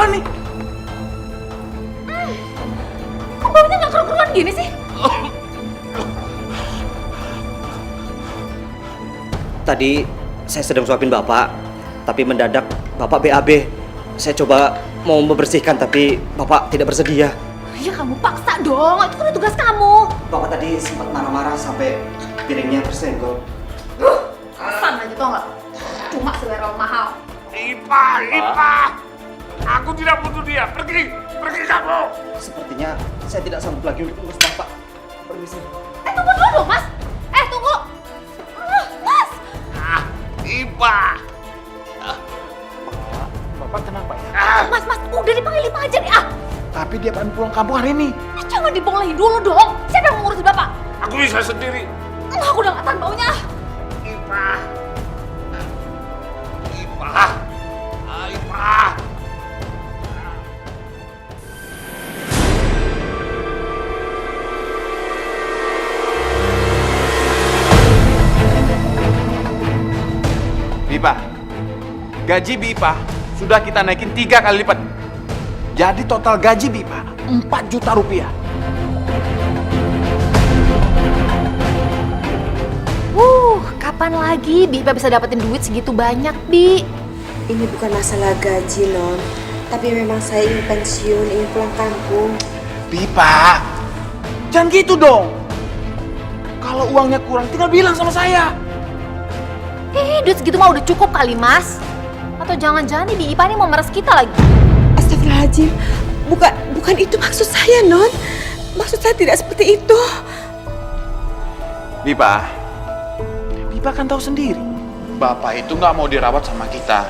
apa nih? Kok baunya nggak keruan gini sih? Tadi saya sedang suapin Bapak, tapi mendadak Bapak BAB. Saya coba mau membersihkan, tapi Bapak tidak bersedia. Ya kamu paksa dong, itu kan tugas kamu. Bapak tadi sempat marah-marah sampai piringnya tersenggol. Pesan aja tau nggak? Cuma selera mahal. Ipa! Aku tidak butuh dia. Pergi kamu. Sepertinya saya tidak sanggup lagi untuk urus Bapak. Permisi. Tunggu dulu dong, Mas. Tunggu. Mas. Ipa. Bapak tenang Pak ya. Mas, udah dipanggil Ipa aja deh. Tapi dia akan pulang kampung hari ini. Jangan dibolehin dulu dong. Siapa yang mengurusi Bapak? Aku bisa sendiri. Aku udah nggak tahan baunya. Ipa. Bipa, gaji Bipa sudah kita naikin 3 kali lipat. Jadi total gaji Bipa 4 juta rupiah. Kapan lagi Bipa bisa dapetin duit segitu banyak, Bi? Ini bukan masalah gaji, Non. Tapi memang saya ingin pensiun, ingin pulang kampung. Bipa, jangan gitu dong. Kalau uangnya kurang tinggal bilang sama saya. Duit segitu mah udah cukup kali, Mas. Atau jangan-jangan nih Bi Ipa nih mau meres kita lagi? Astagfirullahaladzim. Bukan itu maksud saya, Non. Maksud saya tidak seperti itu. Bipa kan tahu sendiri. Bapak itu nggak mau dirawat sama kita.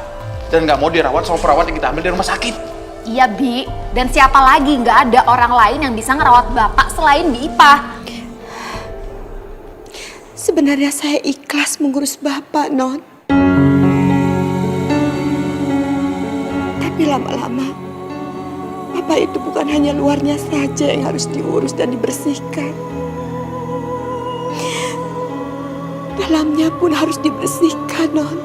Dan nggak mau dirawat sama perawat yang kita ambil dari rumah sakit. Iya, Bi. Dan siapa lagi nggak ada orang lain yang bisa ngerawat Bapak selain Bi Ipa? Sebenarnya saya ikhlas mengurus Bapak, Non. Tapi lama-lama, Bapak itu bukan hanya luarnya saja yang harus diurus dan dibersihkan. Dalamnya pun harus dibersihkan, Non.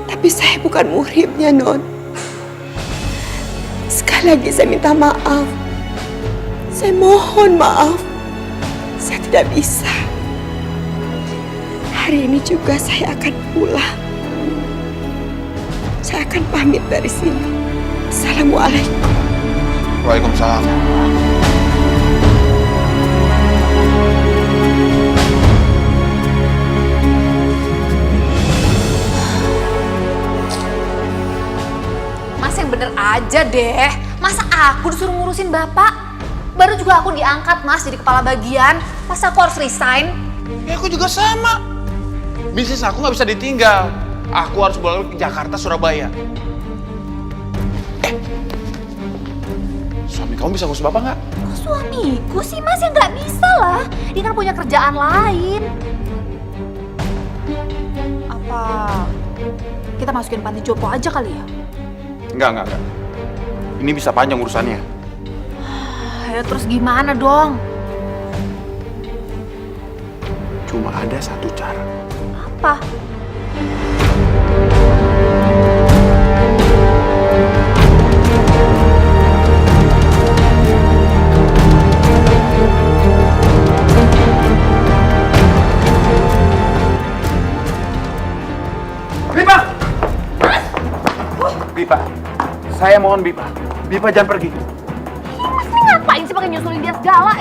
Tapi saya bukan muhrimnya, Non. Sekali lagi saya minta maaf. Saya mohon maaf. Saya tidak bisa. Hari ini juga saya akan pulang. Saya akan pamit dari sini. Assalamualaikum. Waalaikumsalam. Mas yang bener aja deh. Masa aku disuruh ngurusin Bapak? Baru juga aku diangkat, Mas, jadi kepala bagian. Masa aku harus resign? Ya aku juga sama. Bisnis aku nggak bisa ditinggal. Aku harus bolak ke Jakarta, Surabaya. Suami kamu bisa ngurus Bapak nggak? Kok suamiku sih, Mas? Ya nggak bisa lah. Dia kan punya kerjaan lain. Apa kita masukin panti jompo aja kali ya? Enggak. Ini bisa panjang urusannya. Ya terus gimana dong? Cuma ada satu cara. Apa? Bipa, saya mohon Bipa jangan pergi. Mas ini ngapain sih pakai nyusulin dia segala?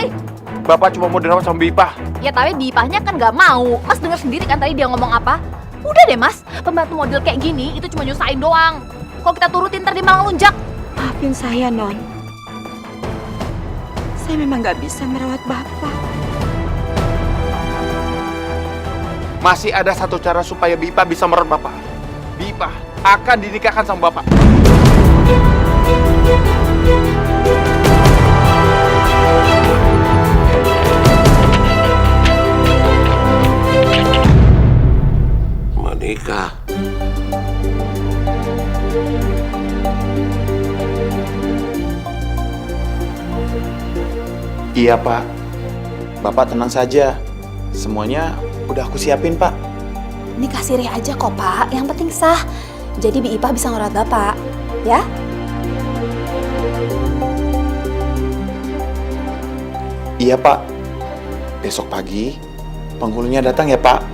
Bapak cuma mau dirawat sama Bipa. Ya tapi Bipahnya kan nggak mau. Mas denger sendiri kan tadi dia ngomong apa? Udah deh Mas, pembantu model kayak gini itu cuma nyusahin doang. Kalau kita turutin ntar dia malah lunjak. Maafin saya, Non. Saya memang nggak bisa merawat Bapak. Masih ada satu cara supaya Bipa bisa merawat Bapak. Bipa akan dinikahkan sama Bapak. Menikah. Iya Pak, Bapak tenang saja. Semuanya Udah aku siapin, Pak. Ini kasih Reh aja kok, Pak. Yang penting sah. Jadi Bi Ipah bisa ngerawat Bapak, ya? Iya, Pak. Besok pagi penghulunya datang ya, Pak.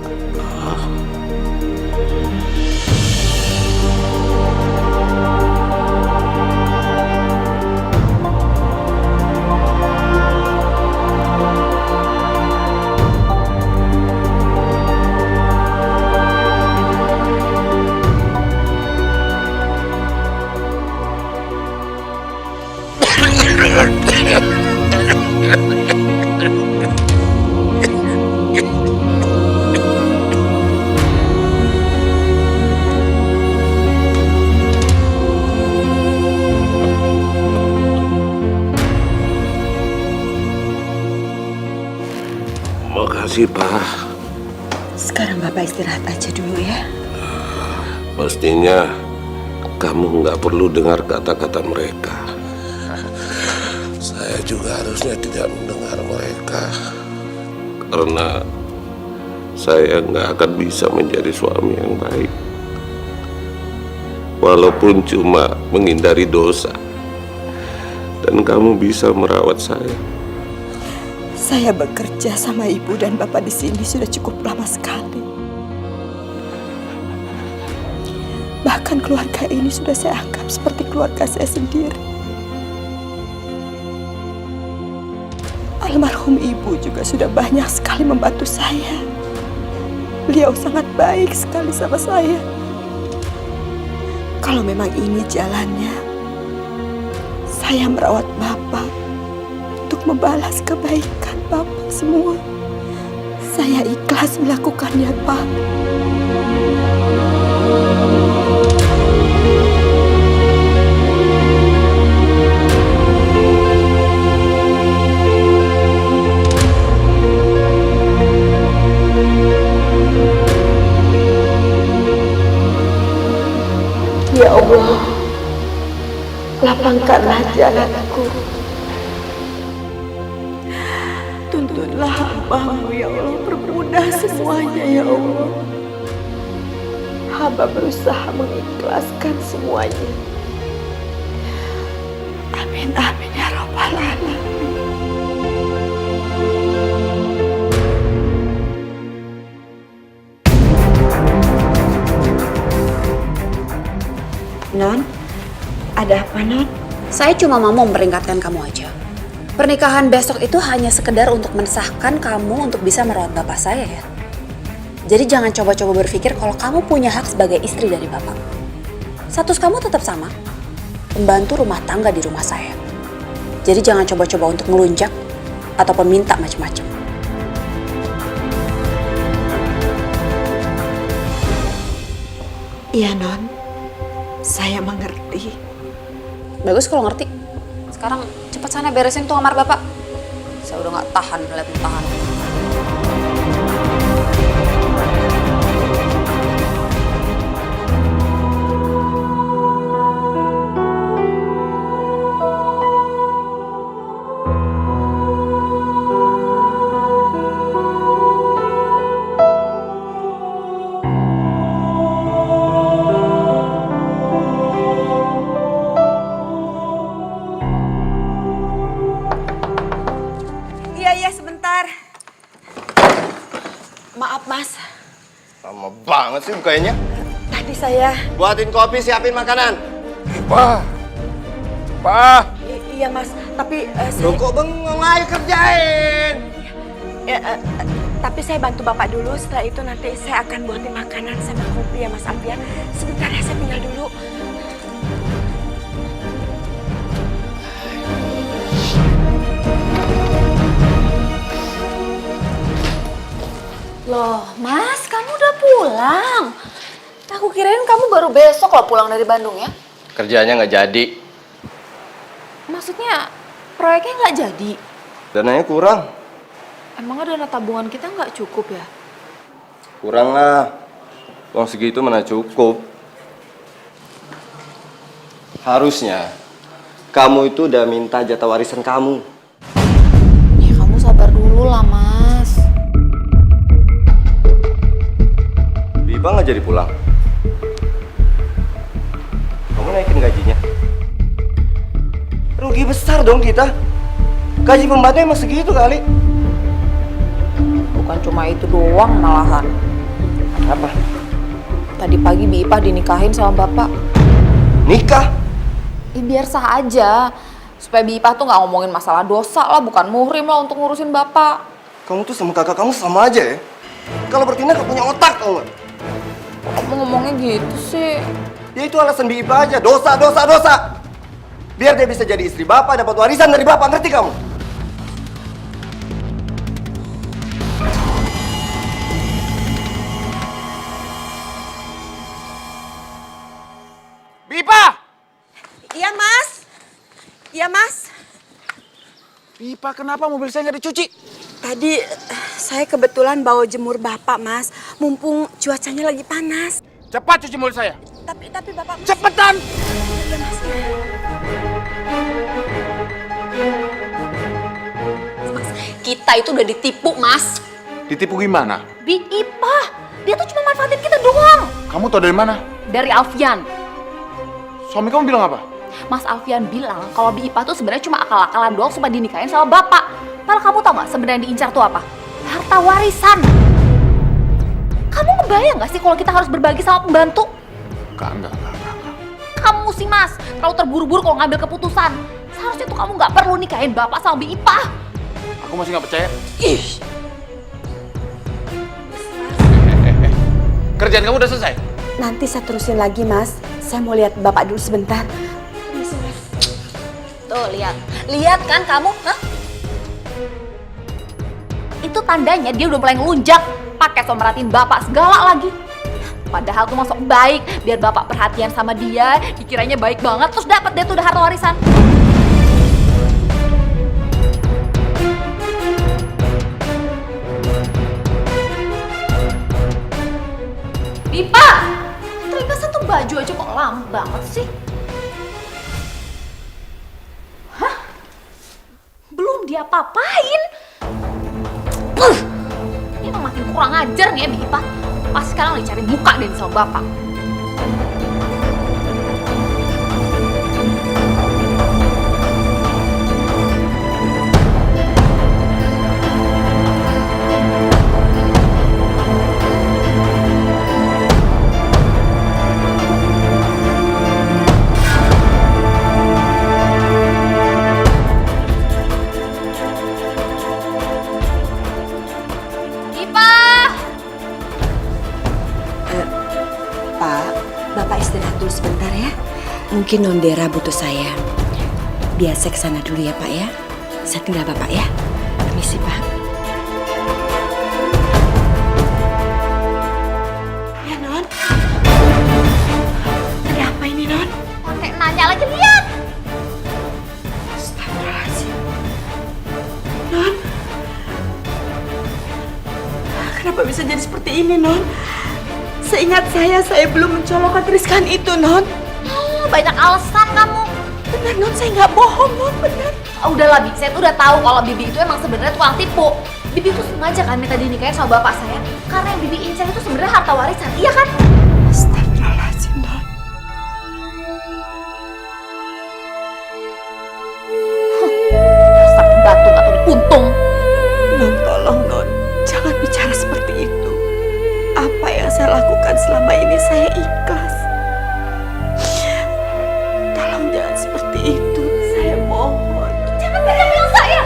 Makasih, Pak. Sekarang Bapak istirahat aja dulu ya. Mestinya kamu nggak perlu dengar kata-kata mereka. Saya juga harusnya tidak mendengar mereka. Karena saya nggak akan bisa menjadi suami yang baik. Walaupun cuma menghindari dosa. Dan kamu bisa merawat saya. Saya bekerja sama Ibu dan Bapak di sini sudah cukup lama sekali. Bahkan keluarga ini sudah saya anggap seperti keluarga saya sendiri. Almarhum Ibu juga sudah banyak sekali membantu saya. Beliau sangat baik sekali sama saya. Kalau memang ini jalannya, saya merawat Bapak untuk membalas kebaikan Bapak semua. Saya ikhlas melakukannya, Pak. Ya Allah, lapangkanlah jalanku. Tuntunlah hamba-Mu ya Allah, permudah semuanya ya Allah. Hamba berusaha mengikhlaskan semuanya. Amin, amin ya Rabbal Alamin. Non, ada apa Non? Saya cuma mau memperingatkan kamu aja. Pernikahan besok itu hanya sekedar untuk mensahkan kamu untuk bisa merawat bapak saya ya. Jadi jangan coba-coba berpikir kalau kamu punya hak sebagai istri dari bapak. Status kamu tetap sama, pembantu rumah tangga di rumah saya. Jadi jangan coba-coba untuk ngelunjak ataupun minta macam-macam. Iya Non, saya mengerti. Bagus kalau ngerti. Sekarang cepat sana beresin tuh kamar bapak. Saya udah gak tahan ngeliat tahan. Iya, sebentar. Maaf, Mas. Lama banget sih bukanya. Tadi saya... Buatin kopi, siapin makanan. Pak. Pak. Iya, Mas. Tapi Loh kok bengong, ayo kerjain. tapi saya bantu Bapak dulu. Setelah itu nanti saya akan buatin makanan sama kopi ya, Mas Alfian. Sebentar ya, saya tinggal dulu. Loh, Mas, kamu udah pulang? Aku kirain kamu baru besok loh pulang dari Bandung ya? Kerjanya nggak jadi. Maksudnya proyeknya nggak jadi? Dananya kurang. Emang dana tabungan kita nggak cukup ya? Kurang lah. Uang segitu mana cukup. Harusnya kamu itu udah minta jatah warisan kamu. Ya kamu sabar dulu lah, Mas. jadi pulang. Kamu naikin gajinya. Rugi besar dong kita. Gaji pembantu emang segitu kali. Bukan cuma itu doang malahan. Apa? Tadi pagi Bi Ipah dinikahin sama bapak. Nikah? Biar sah aja. Supaya Bi Ipah tuh nggak ngomongin masalah dosa lah, bukan muhrim lah untuk ngurusin bapak. Kamu tuh sama kakak kamu sama aja ya. Kalau bertindak gak punya otak, tau gak? Kok kamu ngomongnya gitu sih? Ya itu alasan Bi Ipah aja. Dosa, dosa, dosa. Biar dia bisa jadi istri bapak, dapat warisan dari bapak. Ngerti kamu? Bipa! Iya, Mas. Iya, Mas. Bipa, kenapa mobil saya nggak dicuci? Tadi saya kebetulan bawa jemur Bapak, Mas. Mumpung cuacanya lagi panas. Cepat cuci mobil saya. Tapi Bapak... Cepetan! Iya, Mas. Mas, kita itu udah ditipu, Mas. Ditipu gimana? Bi Ipah, dia tuh cuma manfaatin kita doang. Kamu tahu dari mana? Dari Alfian. Suami kamu bilang apa? Mas Alfian bilang kalau Bi Ipah tuh sebenarnya cuma akal-akalan doang supaya dinikahin sama bapak. Padahal kamu tau gak sebenarnya diincar tuh apa? Harta warisan. Kamu ngebayang gak sih kalau kita harus berbagi sama pembantu? Enggak. Kamu sih Mas, terlalu terburu-buru kalau ngambil keputusan. Seharusnya tuh kamu gak perlu nikahin bapak sama Bi Ipah. Aku masih nggak percaya. Ih, Kerjaan kamu udah selesai? Nanti saya terusin lagi, Mas. Saya mau lihat Bapak dulu sebentar. tuh lihat. Lihat kan kamu, hah? Itu tandanya dia udah mulai ngelunjak, pakai so merhatiin bapak segala lagi. Padahal tuh masuk baik, biar bapak perhatian sama dia, dikiranya baik banget, terus dapat dia tuh udah harta warisan. Bipa, terima satu baju aja kok lama banget sih. Hah? Belum dia papain. Ini emang makin kurang ajar nih ya Bipa. Pas sekarang lagi cari muka deh sama bapak. Pak, Bapak istirahat dulu sebentar ya. Mungkin Nondera butuh saya. Biar saya kesana dulu ya Pak ya. Saya tinggal Bapak ya. Permisi Pak. Ya Non. Ada apa ini Non? Pakai nanya lagi, lihat. Astagfirullahaladzim. Non. Kenapa bisa jadi seperti ini Non? Seingat saya belum mencolokkan tuliskan itu, Non. Oh, banyak alasan kamu. Benar, Non. Saya nggak bohong, Non. Benar. Udahlah, Bi. Saya tuh udah tahu kalau Bibi itu emang sebenarnya tukang tipu. Bibi tuh sengaja kan minta dinikahin sama bapak saya. Karena yang Bibi incar itu sebenarnya harta warisan. Iya kan? Astagfirullahaladzim, Non. Dasar batu gak tahu diuntung. Non, tolong, Non. Jangan bicara seperti itu. Apa yang saya lakukan selama ini saya ikhlas. Tolong jangan seperti itu. Saya mohon. Jangan pegang saya.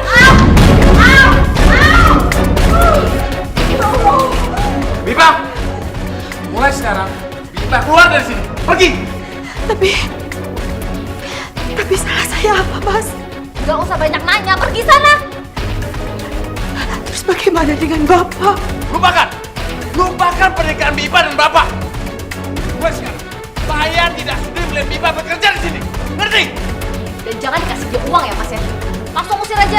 Au! Bipa! Mulai sekarang, Bipa keluar dari sini. Pergi! Tapi salah saya apa, Mas? Gak usah banyak nanya, pergi sana. Terus bagaimana dengan Bapak? Lupakan pernikahan Bipa dan Bapak. Mulai sekarang, saya tidak sudi melihat Bipa bekerja di sini. Ngerti? Dan jangan dikasih dia uang ya, Mas ya. Langsung usir aja.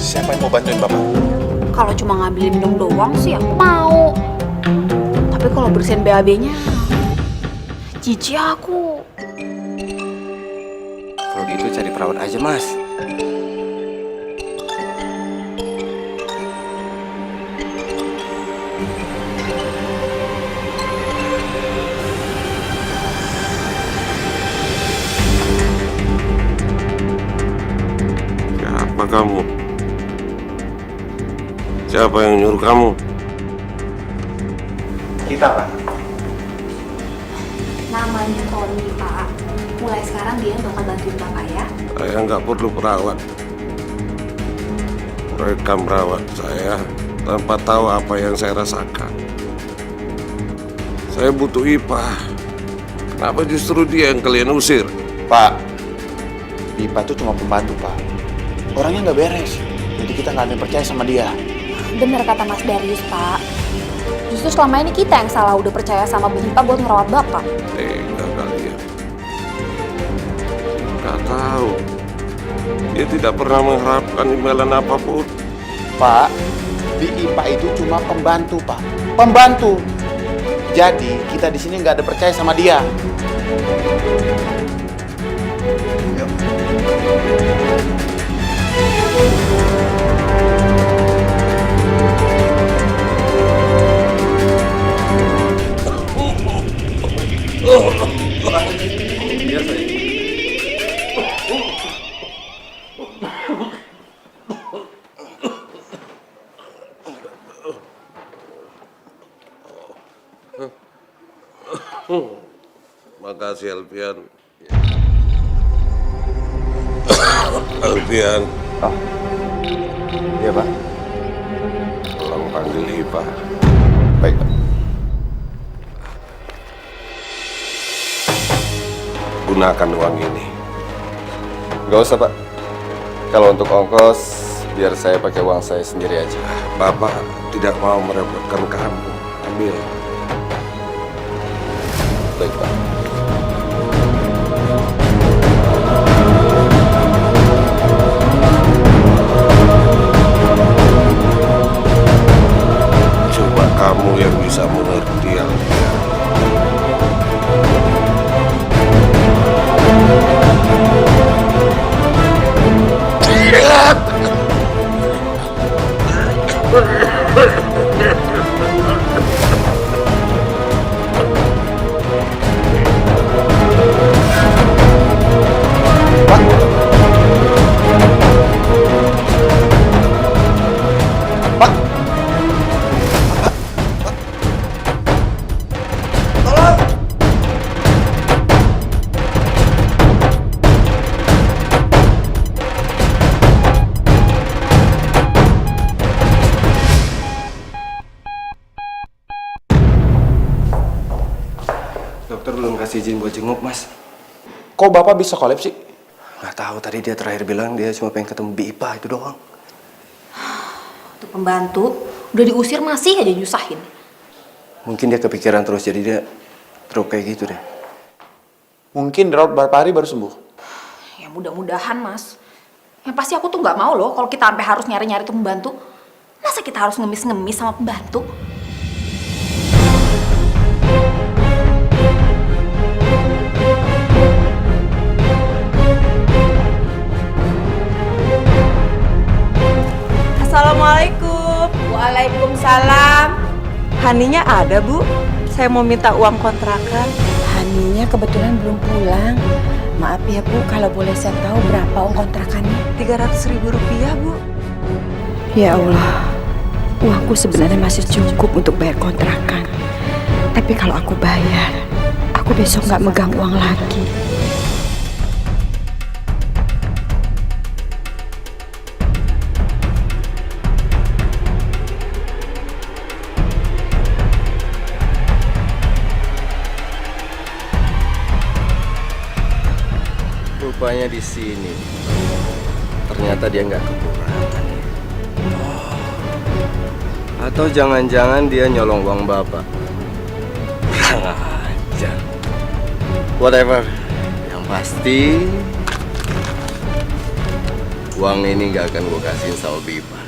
Siapa yang mau bantuin Bapak? Kalau cuma ngambilin minum doang sih aku mau. Tapi kalau bersihin BAB-nya, jijik aku. Kalau gitu cari perawat aja, Mas. Siapa kamu? Siapa yang nyuruh kamu? Kita, Pak. Namanya Tony, Pak. Mulai sekarang dia bakal bantuin Bapak ya. Saya nggak perlu perawat. Mereka merawat saya tanpa tahu apa yang saya rasakan. Saya butuh Ipah. Kenapa justru dia yang kalian usir? Pak, Bipa itu cuma pembantu, Pak. Orangnya nggak beres. Jadi kita nggak ada yang percaya sama dia. Bener kata Mas Darius, Pak. Justru selama ini kita yang salah udah percaya sama Bapak buat ngerawat Bapak. Tega kalian. Nggak tahu. Dia tidak pernah mengharapkan imbalan apapun. Pak, di IPA itu cuma pembantu, Pak. Pembantu. Jadi kita di sini nggak ada percaya sama dia. Makasih Alfian. Alfian, Iya, Pak. tolong panggil Ipah. Baik, Pak. Gunakan uang ini. Nggak usah, Pak. Kalau untuk ongkos, biar saya pakai uang saya sendiri aja. Bapak tidak mau merepotkan kamu. Ambil. Baik, Pak. Coba kamu yang bisa mengerti Alfian. Dokter belum kasih izin buat jenguk, Mas. Kok Bapak bisa kolaps sih? Nggak tahu, tadi dia terakhir bilang dia cuma pengen ketemu Bipa itu doang. Untuk pembantu, udah diusir masih aja nyusahin. Mungkin dia kepikiran terus, jadi dia drop kayak gitu deh. Mungkin dirawat beberapa hari baru sembuh. Ya mudah-mudahan, Mas. Yang pasti aku tuh nggak mau loh kalau kita sampai harus nyari-nyari tuh pembantu. Masa kita harus ngemis-ngemis sama pembantu? Assalamualaikum. Waalaikumsalam. Haninya ada, Bu. Saya mau minta uang kontrakan. Haninya kebetulan belum pulang. Maaf ya, Bu, kalau boleh saya tahu berapa uang kontrakannya? 300.000 rupiah, Bu. Ya Allah, uangku sebenarnya masih cukup untuk bayar kontrakan. Tapi kalau aku bayar, aku besok nggak megang uang lagi. Rupanya di sini. Ternyata dia nggak kekurangan. Atau jangan-jangan dia nyolong uang Bapak. Kurang ajar. Whatever. Yang pasti Uang ini gak akan gue kasihin sama Bipa.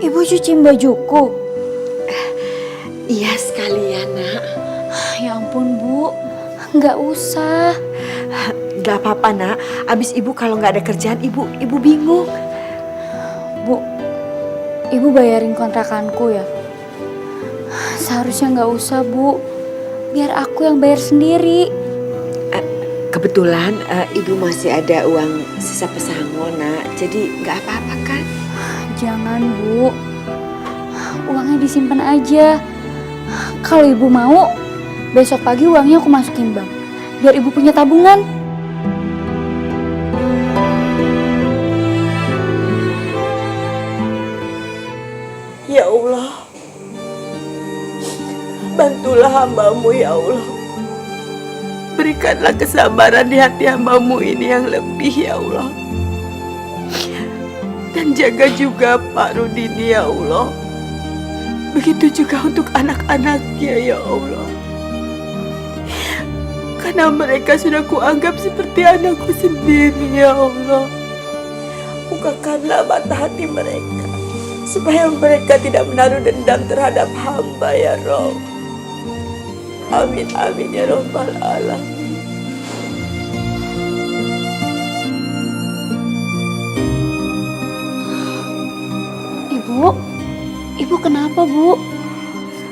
Ibu cuciin bajuku. Iya sekalian, Nak. Ya ampun, Bu. Nggak usah. Gak apa-apa, Nak. Abis ibu kalau nggak ada kerjaan, ibu bingung. Bu, ibu bayarin kontrakanku ya? Seharusnya nggak usah, Bu. Biar aku yang bayar sendiri. Kebetulan ibu masih ada uang sisa pesangon, Nak. Jadi nggak apa-apa kan? Jangan, Bu. Uangnya disimpan aja. Kalau ibu mau, besok pagi uangnya aku masukin bank. Biar ibu punya tabungan. Ya Allah, bantulah hamba-Mu ya Allah. Berikanlah kesabaran di hati hamba-Mu ini yang lebih ya Allah. Dan jaga juga Pak Rudini ya Allah. Begitu juga untuk anak-anaknya ya Allah. Karena mereka sudah kuanggap seperti anakku sendiri ya Allah. Bukakanlah mata hati mereka, supaya mereka tidak menaruh dendam terhadap hamba ya Rabb. Amin amin ya Rabbal alamin. Ibu kenapa, Bu?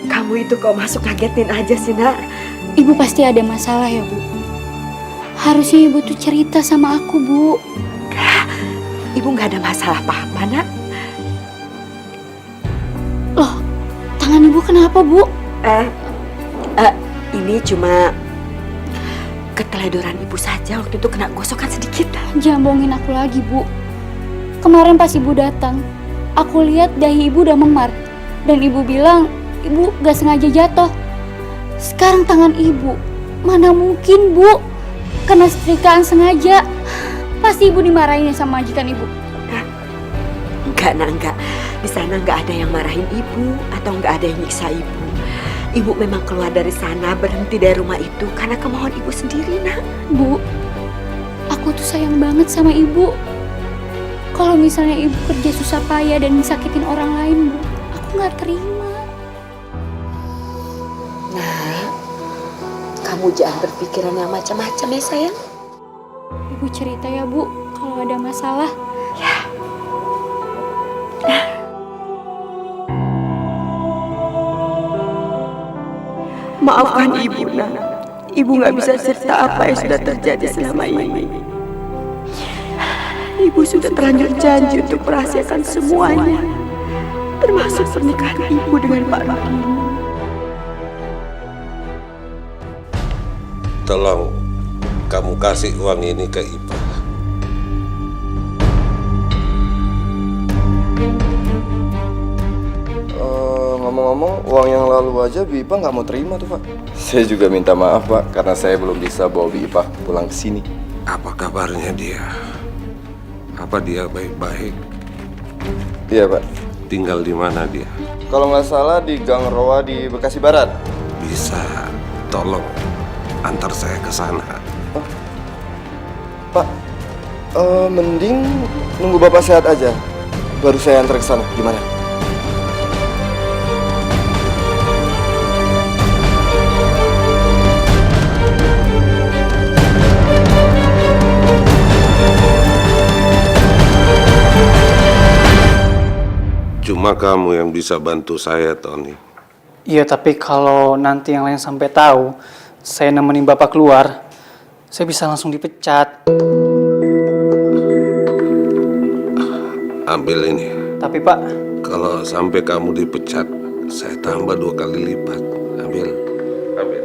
Kamu itu kok masuk ngagetin aja sih, Nak? Ibu pasti ada masalah ya, Bu? Harusnya ibu tuh cerita sama aku, Bu. Ibu nggak ada masalah apa-apa, Nak. Loh, tangan ibu kenapa, Bu? Ini cuma keteledoran ibu saja, waktu itu kena gosokan sedikit. Jangan bohongin aku lagi, Bu. Kemarin pas ibu datang, aku lihat dahi ibu udah memar. Dan ibu bilang, ibu gak sengaja jatuh. Sekarang tangan ibu, mana mungkin, Bu? Kena setrikaan sengaja. Pasti ibu dimarahin sama majikan ibu. Enggak, Nak, enggak. Di sana enggak ada yang marahin ibu atau enggak ada yang nyiksa ibu. Ibu memang keluar dari sana, berhenti dari rumah itu karena kemauan ibu sendiri, Nak. Bu, aku tuh sayang banget sama ibu. Kalau misalnya ibu kerja susah payah dan sakitin orang lain, Bu, aku nggak terima. Nah, kamu jangan berpikiran yang macam-macam ya, sayang. Ibu cerita ya, Bu, kalau ada masalah. Ya. Maafkan ibu, Nak. Ibu nggak bisa cerita apa yang sudah terjadi selama ini. Ibu sudah terlanjur janji untuk merahasiakan semuanya, termasuk pernikahan ibu dengan Pak Rudini. Tolong kamu kasih uang ini ke Ipa. Ngomong-ngomong, uang yang lalu aja Bipa nggak mau terima tuh, Pak. Saya juga minta maaf, Pak, karena saya belum bisa bawa Bipa pulang ke sini. Apa kabarnya dia? Apa dia baik-baik? Iya, Pak. Tinggal di mana dia? Kalau nggak salah di Gang Roa di Bekasi Barat. Bisa tolong antar saya ke sana. Pak, mending nunggu Bapak sehat aja, baru saya antar ke sana. Gimana? Cuma kamu yang bisa bantu saya, Tony. Iya, tapi kalau nanti yang lain sampai tahu saya nemenin Bapak keluar, saya bisa langsung dipecat. Ambil ini. Tapi Pak, Kalau sampai kamu dipecat, saya tambah 2 kali lipat. Ambil. Ambil.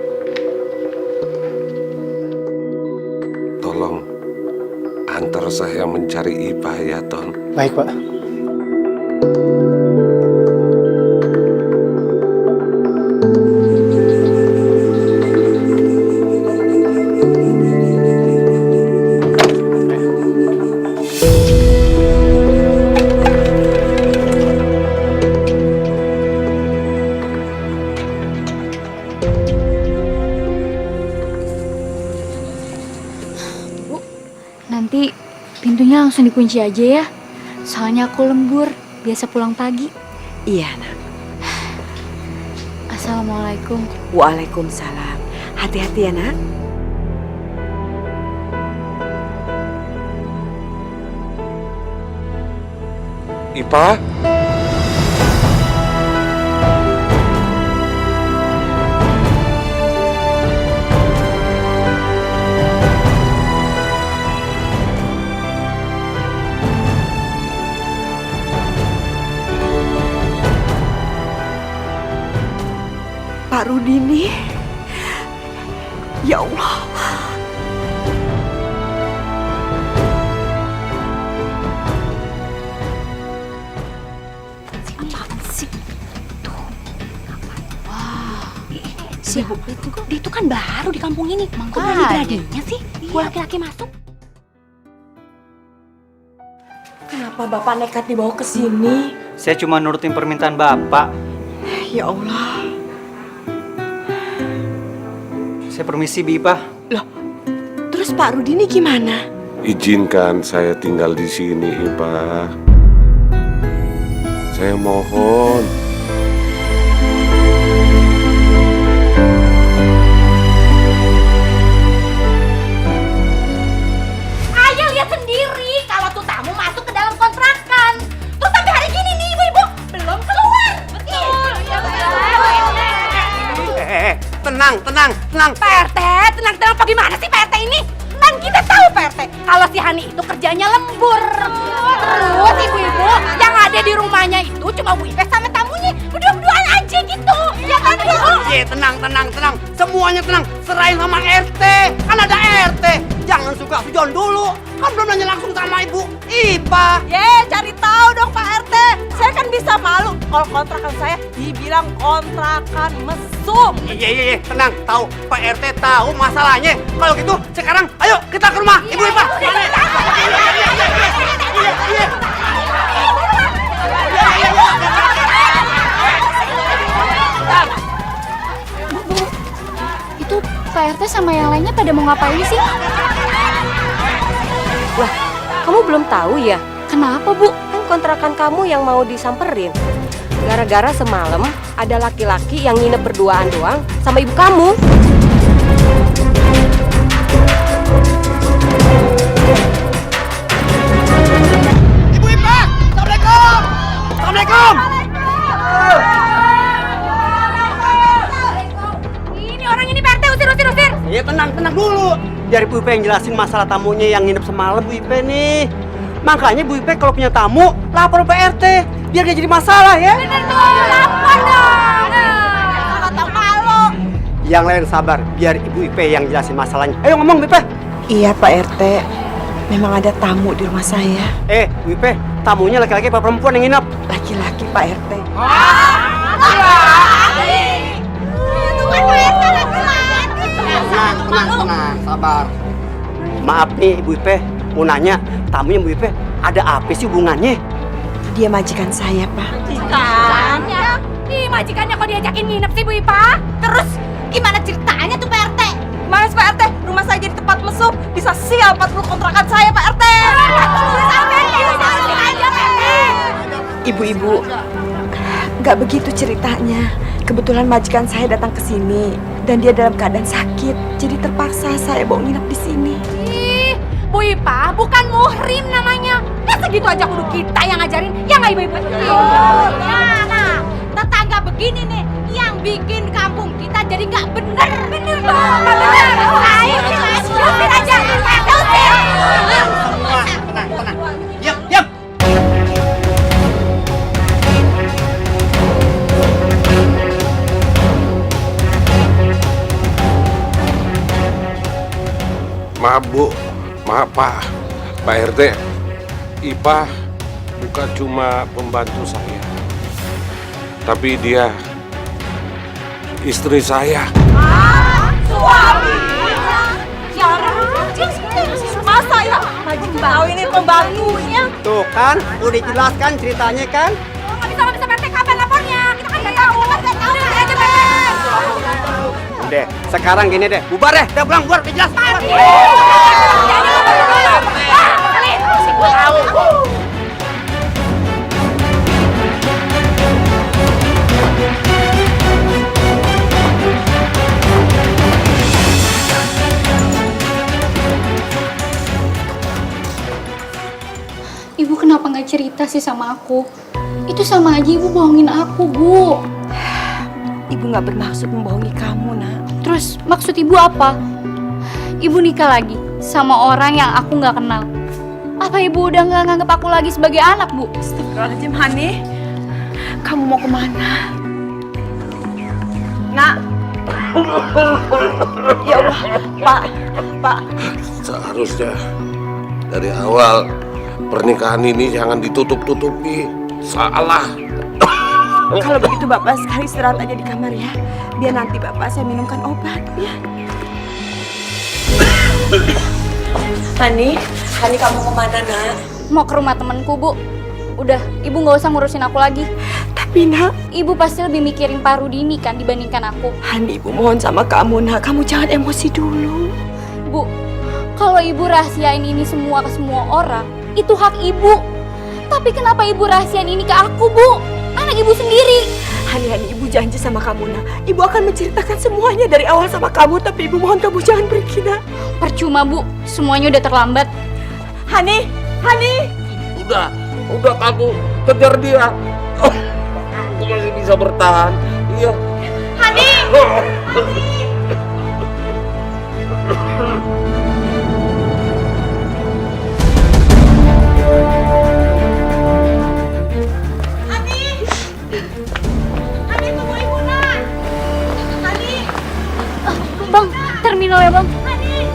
Tolong antar saya mencari Ipa ya, Ton. baik Pak. pintunya langsung dikunci aja ya. Soalnya aku lembur, biasa pulang pagi. Iya, nak. Assalamualaikum. Waalaikumsalam. Hati-hati ya, nak. Ipa? Pak Rudini. Ya Allah. Dia itu kan baru di kampung ini. Kok berani-beraninya sih laki-laki masuk? Kenapa Bapak nekat dibawa ke sini? Saya cuma nurutin permintaan Bapak. Ya Allah. Saya permisi, Bipa. Loh, terus Pak Rudini gimana? Izinkan saya tinggal di sini, Ipa. Saya mohon. Ayah lihat sendiri kalau tuh tamu masuk ke dalam kontrakan. Terus sampai hari gini nih ibu-ibu belum keluar. Betul. Tenang. Pak RT, tenang apa gimana sih Pak RT ini? Kan kita tahu Pak RT kalau si Hani itu kerjanya lembur. Terus ibu-ibu yang ada di rumahnya itu cuma Bu Ipe sama tamunya berdua-duaan aja gitu. Ya kan Bu? Iya, tenang. Semuanya tenang. Serahin sama RT. Kan ada RT. Jangan suka sujon dulu. Kan belum nanya langsung sama Ibu Ipa. Cari tahu dong Pak RT. Saya kan bisa malu kalau kontrakan saya dibilang kontrakan mesum. Iya, tenang. Tahu Pak RT tahu masalahnya. Kalau gitu sekarang ayo kita ke rumah Ibu Ipa. Itu Pak RT sama yang lainnya pada mau ngapain sih? Wah, kamu belum tahu ya? Kenapa, Bu? Kan kontrakan kamu yang mau disamperin. Gara-gara semalam ada laki-laki yang nginep berduaan doang sama ibu kamu. Ibu Ipa, Assalamualaikum. Ini orang ini Pak RT usir. Iya, tenang dulu. Biar Bu Ipe yang jelasin masalah tamunya yang nginep semalam Bu Ipe nih. Makanya Bu Ipe kalau punya tamu lapor Pak RT biar gak jadi masalah ya. Bener tuh, lapor dong. Kata malu. Yang lain sabar biar Ibu Ipe yang jelasin masalahnya. Ayo ngomong Bu Ipe. Iya Pak RT. Memang ada tamu di rumah saya. Bu Ipe, tamunya laki-laki apa perempuan yang nginep? Laki-laki Pak RT. Tenang, sabar. Maaf nih Ibu Ipe, mau nanya, tamunya Bu Ipe ada apa sih hubungannya? Dia majikan saya, Pak. Majikannya? Ih, majikannya kok diajakin nginep sih Bu Ipa? Terus gimana ceritanya tuh Pak RT? Mas Pak RT, rumah saya jadi tempat mesum. Bisa sial 40 kontrakan saya Pak RT. Ibu-ibu, nggak begitu ceritanya. Kebetulan majikan saya datang ke sini dan dia dalam keadaan sakit, jadi terpaksa saya bawa nginep di sini. Ih, Bu Ipa bukan muhrim namanya. Masa gitu aja kudu kita yang ngajarin, ya nggak ibu-ibu? Nah, tetangga begini nih yang bikin kampung kita jadi nggak bener. Bener banget. Ayo kita usir aja. Tenang. Diam. Maaf Bu, maaf Pak RT. Ipa bukan cuma pembantu saya, tapi dia istri saya. Suami. Masa ya majikan tahu ini pembantunya? Tuh kan, udah dijelaskan ceritanya kan? Nggak bisa Pak RT, kapan lapornya? Kita kan nggak tahu. Udah, sekarang gini deh, bubar deh, udah pulang, bubar, udah jelas. Si Ibu kenapa nggak cerita sih sama aku? Itu sama aja ibu bohongin aku, Bu. Ibu nggak bermaksud membohongi kamu, nak. Terus maksud ibu apa? Ibu nikah lagi sama orang yang aku nggak kenal. Apa ibu udah nggak nganggap aku lagi sebagai anak, Bu? Astagfirullahaladzim, Hani. Kamu mau kemana? Nak. Ya Allah, Pak. Seharusnya dari awal pernikahan ini jangan ditutup-tutupi. Salah. Kalau begitu Bapak sekarang istirahat aja di kamar ya. Biar nanti Bapak saya minumkan obat ya. Hani kamu kemana, nak? Mau ke rumah temanku, Bu. Udah, ibu nggak usah ngurusin aku lagi. Tapi nak, Ibu pasti lebih mikirin Pak Rudini kan dibandingkan aku. Hani, ibu mohon sama kamu, nak. Kamu jangan emosi dulu. Bu, kalau ibu rahasiain ini semua ke semua orang, itu hak ibu. Tapi kenapa ibu rahasiain ini ke aku, Bu? Anak ibu sendiri. Hani, ibu janji sama kamu, nak. Ibu akan menceritakan semuanya dari awal sama kamu. Tapi ibu mohon kamu jangan pergi, nak. Percuma, Bu. Semuanya udah terlambat. Hani. Udah kamu kejar dia. Aku masih bisa bertahan. Iya. Hani. Bang, terminal ya, Bang. Hani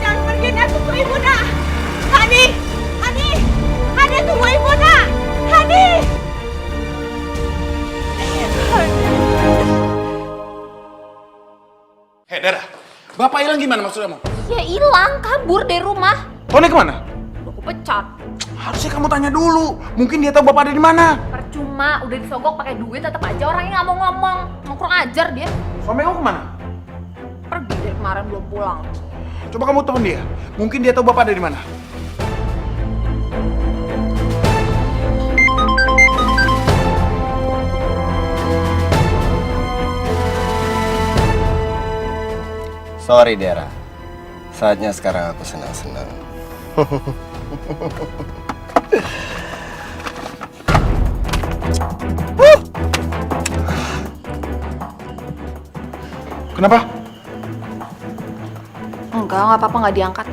jangan pergi, nak. Tunggu ibu, nak. Hani tunggu ibu, nak. Hani. Hei, Dara. Bapak hilang gimana maksud kamu? Ya hilang, kabur dari rumah. Tony kemana? Aku pecat. Harusnya kamu tanya dulu. Mungkin dia tahu bapak ada di mana. Percuma, udah disogok pakai duit tetap aja orangnya nggak mau ngomong. Mau kurang ajar dia. Suami kamu kemana? Pergi dari kemarin belum pulang. Coba kamu telepon dia. Mungkin dia tahu bapak ada di mana. Sorry, Dera. Saatnya sekarang aku senang-senang. Kenapa? Nggak apa-apa, nggak diangkat.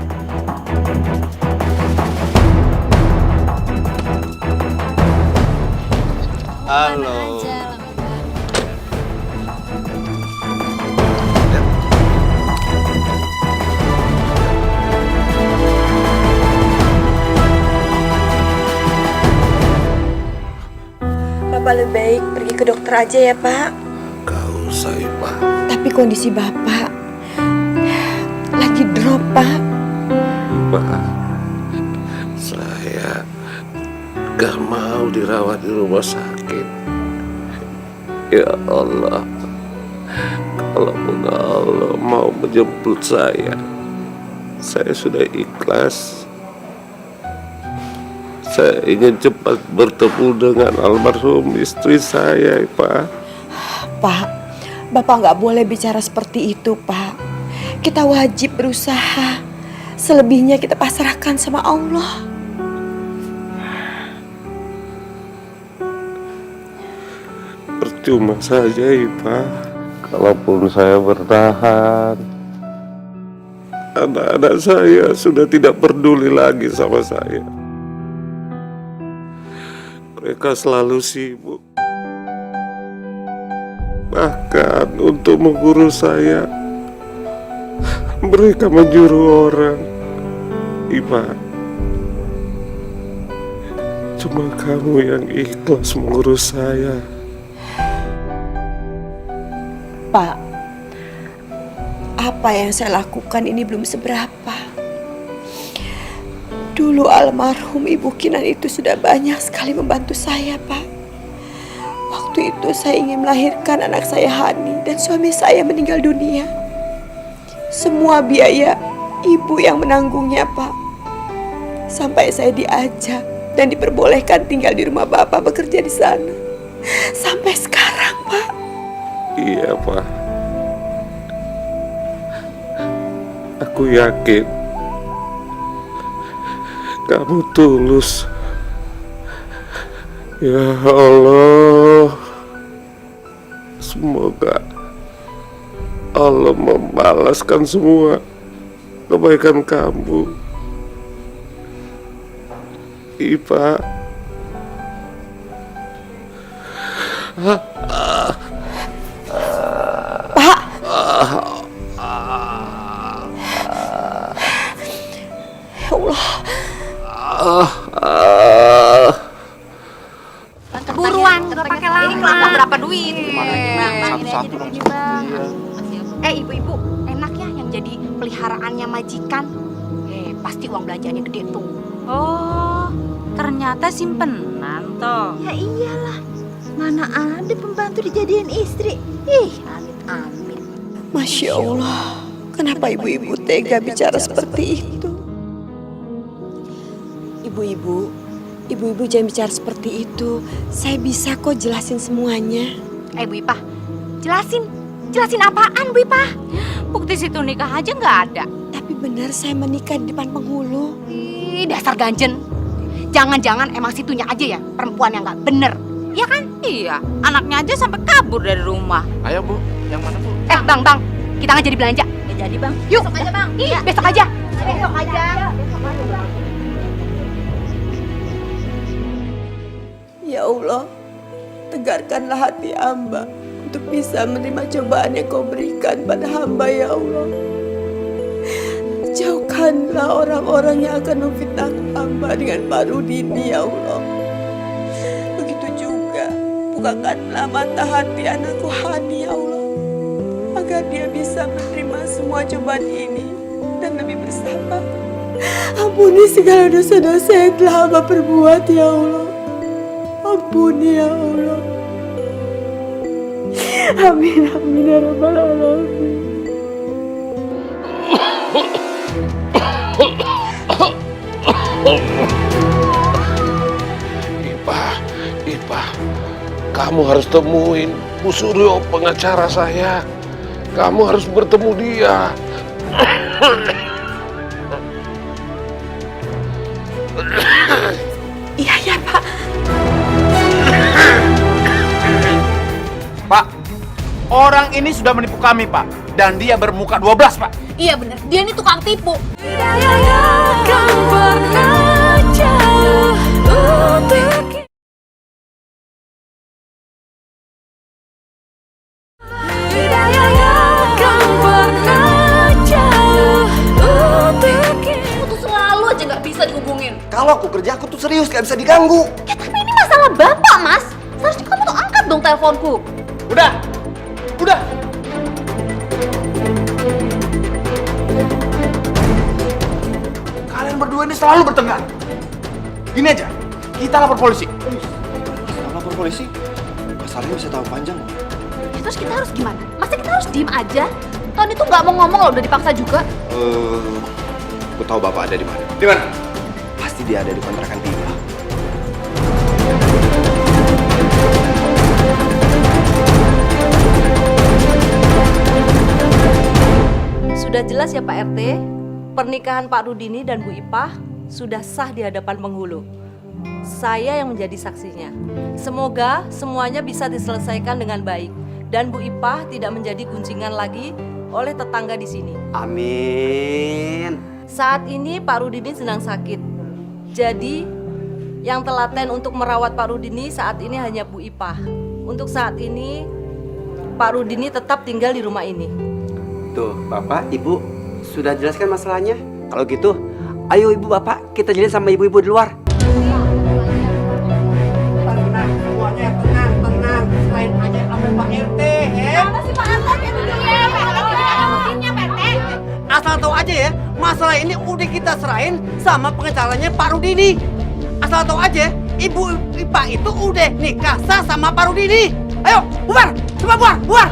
Halo. Bapak lebih baik pergi ke dokter aja ya, Pak. Gak usah, Pak. Tapi kondisi Bapak lagi drop, Pak. Pak, saya gak mau dirawat di rumah sakit. Ya Allah, kalaupun Allah mau menjemput saya sudah ikhlas. Saya ingin cepat bertemu dengan almarhum istri saya, Pak. Pak, Bapak nggak boleh bicara seperti itu, Pak. Kita wajib berusaha. Selebihnya kita pasrahkan sama Allah. Percuma saja, Pak. Kalaupun saya bertahan, anak-anak saya sudah tidak peduli lagi sama saya. Mereka selalu sibuk. Bahkan untuk mengurus saya, mereka menyuruh orang. Ipa, cuma kamu yang ikhlas mengurus saya. Pak, apa yang saya lakukan ini belum seberapa. Dulu almarhum Ibu Kinan itu sudah banyak sekali membantu saya, Pak. Waktu itu saya ingin melahirkan anak saya Hani dan suami saya meninggal dunia. Semua biaya Ibu yang menanggungnya, Pak. Sampai saya diajak dan diperbolehkan tinggal di rumah Bapak bekerja di sana. Sampai sekarang, Pak. Iya, Pak. Aku yakin kamu tulus. Ya Allah, semoga Allah membalaskan semua kebaikan kamu, Ipa. Ya Allah. Buruan, nggak pakai lama. Ini kelapa berapa duit? Satu-satu dong. Ibu-ibu, enak ya yang jadi peliharaannya majikan. Pasti uang belanjaannya gede tuh. Oh, ternyata simpenan toh. Ya iyalah, mana ada pembantu dijadiin istri. Ih, amit-amit. Masya Allah, kenapa ibu-ibu tega bicara seperti itu? Ibu-ibu jangan bicara seperti itu. Saya bisa kok jelasin semuanya. Bu Ipah, jelasin apaan Bu Ipah? Bukti situ nikah aja nggak ada. Tapi benar saya menikah di depan penghulu. Ih, dasar ganjen. Jangan-jangan emang situnya aja ya perempuan yang nggak bener. Iya kan? Iya, anaknya aja sampai kabur dari rumah. Ayo Bu, yang mana Bu? Bang, kita nggak jadi belanja. Ya jadi Bang. Yuk. Besok aja Bang. Iya, besok aja. Besok aja. Ya Allah, tegarkanlah hati hamba untuk bisa menerima cobaan yang kau berikan pada hamba ya Allah. Jauhkanlah orang-orang yang akan memfitnah hamba dengan Pak Rudini ya Allah. Begitu juga bukakanlah mata hati anakku Hani ya Allah, agar dia bisa menerima semua cobaan ini dan lebih bersabar. Ampuni segala dosa-dosa yang telah hamba perbuat ya Allah. Ampuni ya Allah. Amin ya rabbal alamin. Ipa, kamu harus temuin Bu Suryo, pengacara saya. Kamu harus bertemu dia. Iya Pak. Pak, orang ini sudah menipu kami Pak. Dan dia bermuka 12 Pak. Iya bener, dia ini tukang tipu. Aku tuh selalu aja nggak bisa dihubungin. Kalau aku kerja, aku tuh serius, gak bisa diganggu. Ya tapi ini masalah bapak, Mas. Seharusnya kamu tuh angkat dong teleponku. Udah. Kalian berdua ini selalu bertengkar. Gini aja, kita lapor polisi. Lapor polisi? Masalahnya bisa tahu panjang loh. Ya, terus kita harus gimana? Masa kita harus diem aja? Tony tuh nggak mau ngomong loh, udah dipaksa juga. Aku tahu bapak ada di mana. Di mana? Pasti dia ada di kontrakan Bima. Sudah jelas ya Pak RT, pernikahan Pak Rudini dan Bu Ipah sudah sah di hadapan penghulu. Saya yang menjadi saksinya. Semoga semuanya bisa diselesaikan dengan baik dan Bu Ipah tidak menjadi guncingan lagi oleh tetangga di sini. Amin. Saat ini Pak Rudini sedang sakit. Jadi yang telaten untuk merawat Pak Rudini saat ini hanya Bu Ipah. Untuk saat ini Pak Rudini tetap tinggal di rumah ini. Tuh, Bapak, Ibu sudah jelaskan masalahnya. Kalau gitu, ayo Ibu, Bapak, kita jelasin sama ibu-ibu di luar. Tenang, semuanya tenang. Selain aja sama Pak RT, Apa sih Pak RT? Asal tahu aja ya, masalah ini udah kita serahin sama pengacaranya Pak Rudini. Asal tahu aja, Ibu Ipa itu udah nikah sah sama Pak Rudini. Ayo, bubar, coba bubar.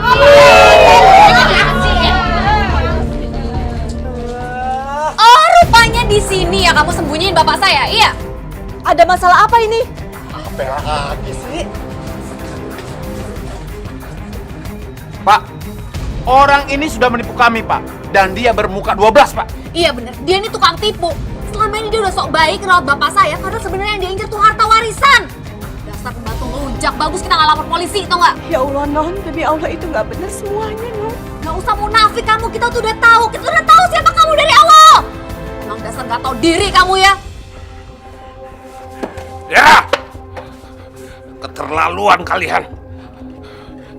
Oh, rupanya di sini ya kamu sembunyiin bapak saya, iya? Ada masalah apa ini? Apa lagi sih? Pak, orang ini sudah menipu kami, Pak. Dan dia bermuka 12, Pak. Iya bener, dia ini tukang tipu. Selama ini dia udah sok baik rawat bapak saya, karena sebenarnya yang dia incer tuh harta warisan. Dasar pembantu ngelunjak, bagus kita nggak lapor polisi, tau nggak? Ya Allah, Non, demi Allah itu nggak benar semuanya, Non. Gak usah munafik kamu, kita tuh udah tahu. Kita udah tahu siapa kamu dari awal. Emang dasar nggak tahu diri kamu ya. Ya! Keterlaluan kalian.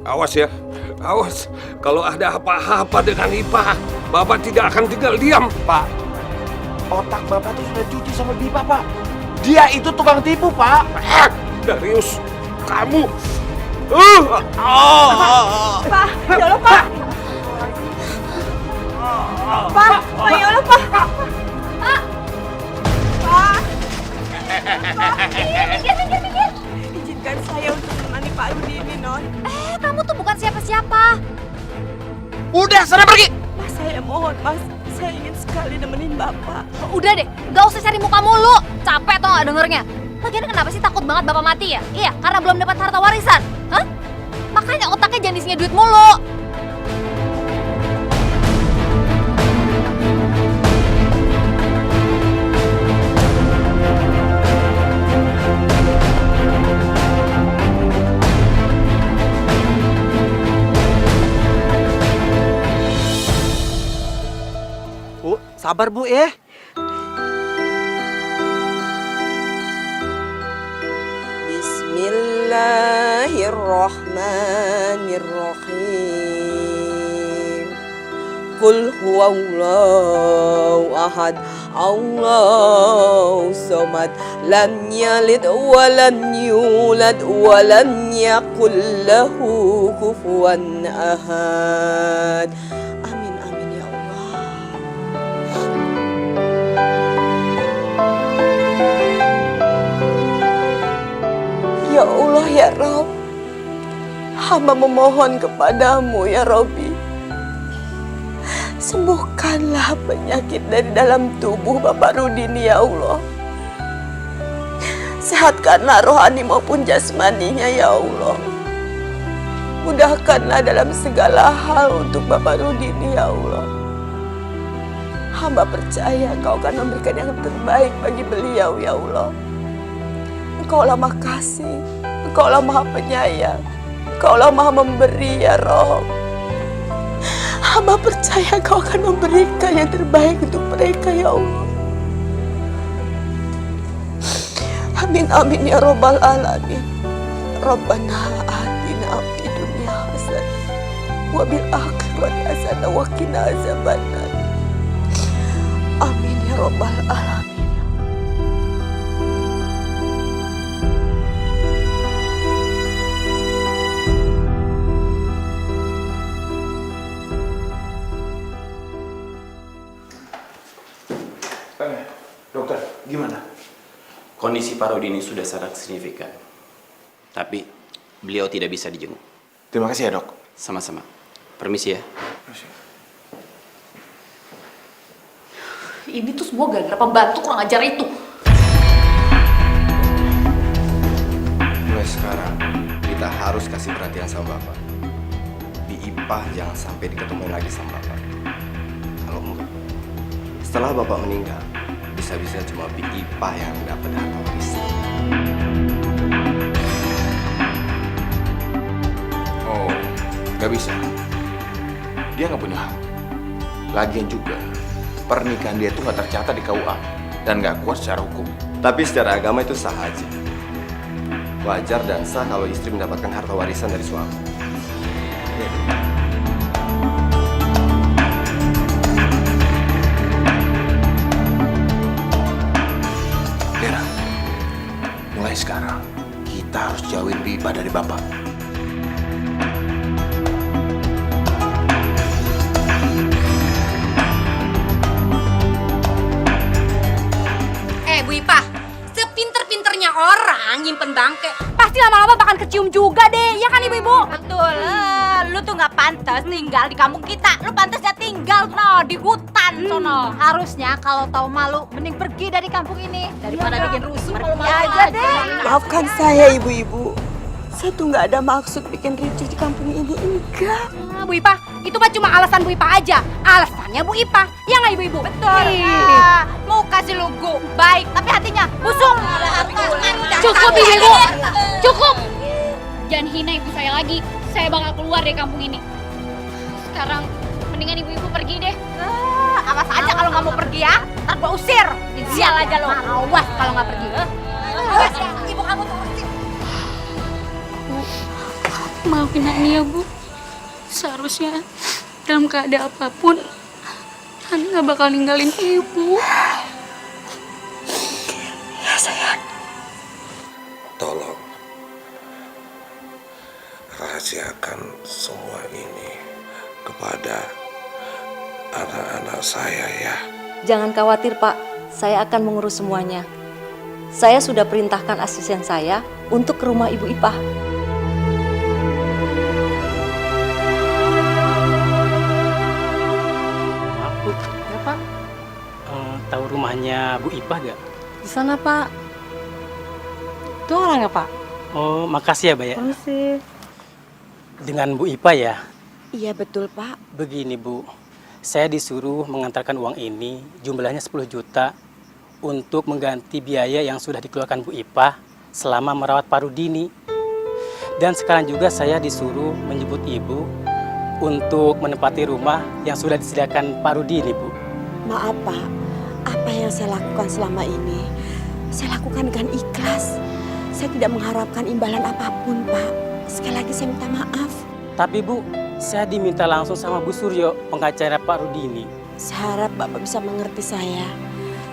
Awas ya, awas. Kalau ada apa-apa dengan Ipa, Bapak tidak akan tinggal diam. Pak, otak Bapak tuh sudah cuci sama Bipa, Pak. Dia itu tukang tipu, Pak. Darius, kamu. Pak, ya Allah, Pak. Pak, ya Allah, Pak. Pak. Minggir. Izinkan saya untuk menemani Pak Rudi ini, Non. Kamu tuh bukan siapa-siapa. Udah, sana pergi. Mas, saya mohon, Mas. Saya ingin sekali nemenin Bapak. Udah deh, gak usah cari muka mulu. Capek tau gak dengernya. Lagian kenapa sih takut banget bapak mati ya? Iya, karena belum dapat harta warisan. Hah? Makanya otaknya jangan isinya duit mulu. Bu, sabar Bu ya. Bismillahirrahmanirrahim. Qul huwallahu ahad, Allahu samad, lam yalid wa lam yulad wa lam yakul lahu kufuwan ahad. Amin amin ya Allah. Ya Allah ya Rabb, hamba memohon kepadamu ya Rabbi, sembuhkanlah penyakit dari dalam tubuh Bapak Rudini ya Allah. Sehatkanlah rohani maupun jasmaninya ya Allah. Mudahkanlah dalam segala hal untuk Bapak Rudini ya Allah. Hamba percaya Kau akan memberikan yang terbaik bagi beliau ya Allah. Engkaulah Maha Kasih, Engkaulah Maha Penyayang, Engkaulah Maha Memberi ya Rabb. Hamba percaya Kau akan memberikan yang terbaik untuk mereka ya Allah. Amin amin ya Rabbal Alamin. Rabbana atina fid dunya hasanah wa bil akhirati hasanah wa qina azabannar. Amin ya Rabbal Alamin. Dokter, gimana? Kondisi Pak Rudini sudah sangat signifikan. Tapi beliau tidak bisa dijenguk. Terima kasih ya, Dok. Sama-sama. Permisi ya. Ini tuh semua gara-gara pembantu kurang ajar itu. Mulai sekarang kita harus kasih perhatian sama Bapak. Bi Ipah jangan sampai diketemuin lagi sama Bapak. Kalau enggak, setelah Bapak meninggal, bisa-bisa cuma Bi Ipah yang dapat harta warisan. Oh, nggak bisa. Dia nggak punya hak. Lagian juga, pernikahan dia itu nggak tercatat di KUA dan nggak kuat secara hukum. Tapi secara agama itu sah aja. Wajar dan sah kalau istri mendapatkan harta warisan dari suami. Lera, mulai sekarang kita harus jauhin Bipa dari Bapak. Bu Ipah, sepinter-pinternya orang nyimpen bangke, pasti lama-lama bakal kecium juga deh, ya kan ibu-ibu? Betul, lu tuh tuh nggak pantas tinggal di kampung kita. Lu pantasnya tinggal di hutan sono. Harusnya kalau tahu malu mending pergi dari kampung ini daripada bikin rusuh. Pergi aja deh. Maafkan saya ibu-ibu. Saya tuh nggak ada maksud bikin ricuh di kampung ini, enggak. Bu Ipah, itu mah cuma alasan Bu Ipah aja. Alasannya Bu Ipah, ya nggak ibu-ibu? Betul. Mau kasih lugu baik, tapi hatinya busuk. Cukup ibu, cukup. Jangan hina ibu saya lagi. Saya bakal keluar dari kampung ini. Sekarang mendingan ibu-ibu pergi deh. Awas aja kalau nggak mau pergi ya. Ntar gua usir. Sial aja lo. Awas kalau nggak pergi. Awas ya, ibu kamu tuh usir. Maafin Hani ya Bu. Seharusnya dalam keadaan apapun Hani nggak bakal ninggalin ibu. Ya sayang. Tolong rahasiakan semua ini kepada anak-anak saya ya. Jangan khawatir Pak, saya akan mengurus semuanya. Saya sudah perintahkan asisten saya untuk ke rumah Ibu Ipah. Maaf Bu, Ya Pak, tahu rumahnya Bu Ipah gak? di sana Pak. Itu orangnya Pak. Oh, makasih ya Mbak ya. Permisi. Dengan Bu Ipah ya? Iya betul Pak. Begini Bu, saya disuruh mengantarkan uang ini jumlahnya 10 juta untuk mengganti biaya yang sudah dikeluarkan Bu Ipah selama merawat Pak Rudini. Dan sekarang juga saya disuruh menjemput Ibu untuk menempati rumah yang sudah disediakan Pak Rudini Bu. Maaf Pak, apa yang saya lakukan selama ini, saya lakukan dengan ikhlas. Saya tidak mengharapkan imbalan apapun Pak. Sekali lagi saya minta maaf. Tapi Bu, saya diminta langsung sama Bu Suryo, pengacara Pak Rudini. Saya harap Bapak bisa mengerti saya.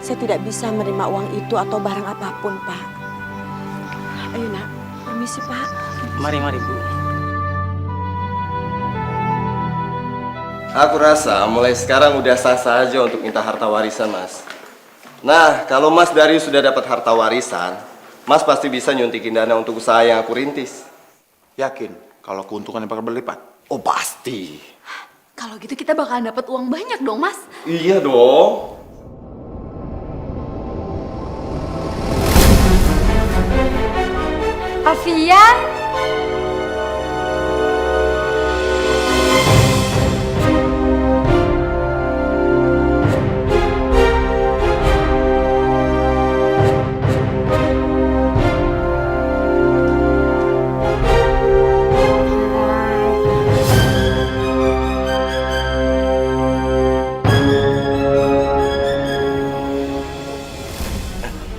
Saya tidak bisa menerima uang itu atau barang apapun Pak. Ayo nak, permisi Pak. Mari Bu. Aku rasa mulai sekarang udah sah-sah aja untuk minta harta warisan, Mas. Nah, kalau Mas Darius sudah dapat harta warisan, Mas pasti bisa nyuntikin dana untuk usaha yang aku rintis. Yakin kalau keuntungannya bakal berlipat? Oh, pasti. Kalau gitu kita bakalan dapat uang banyak dong Mas. Iya dong. Alfian.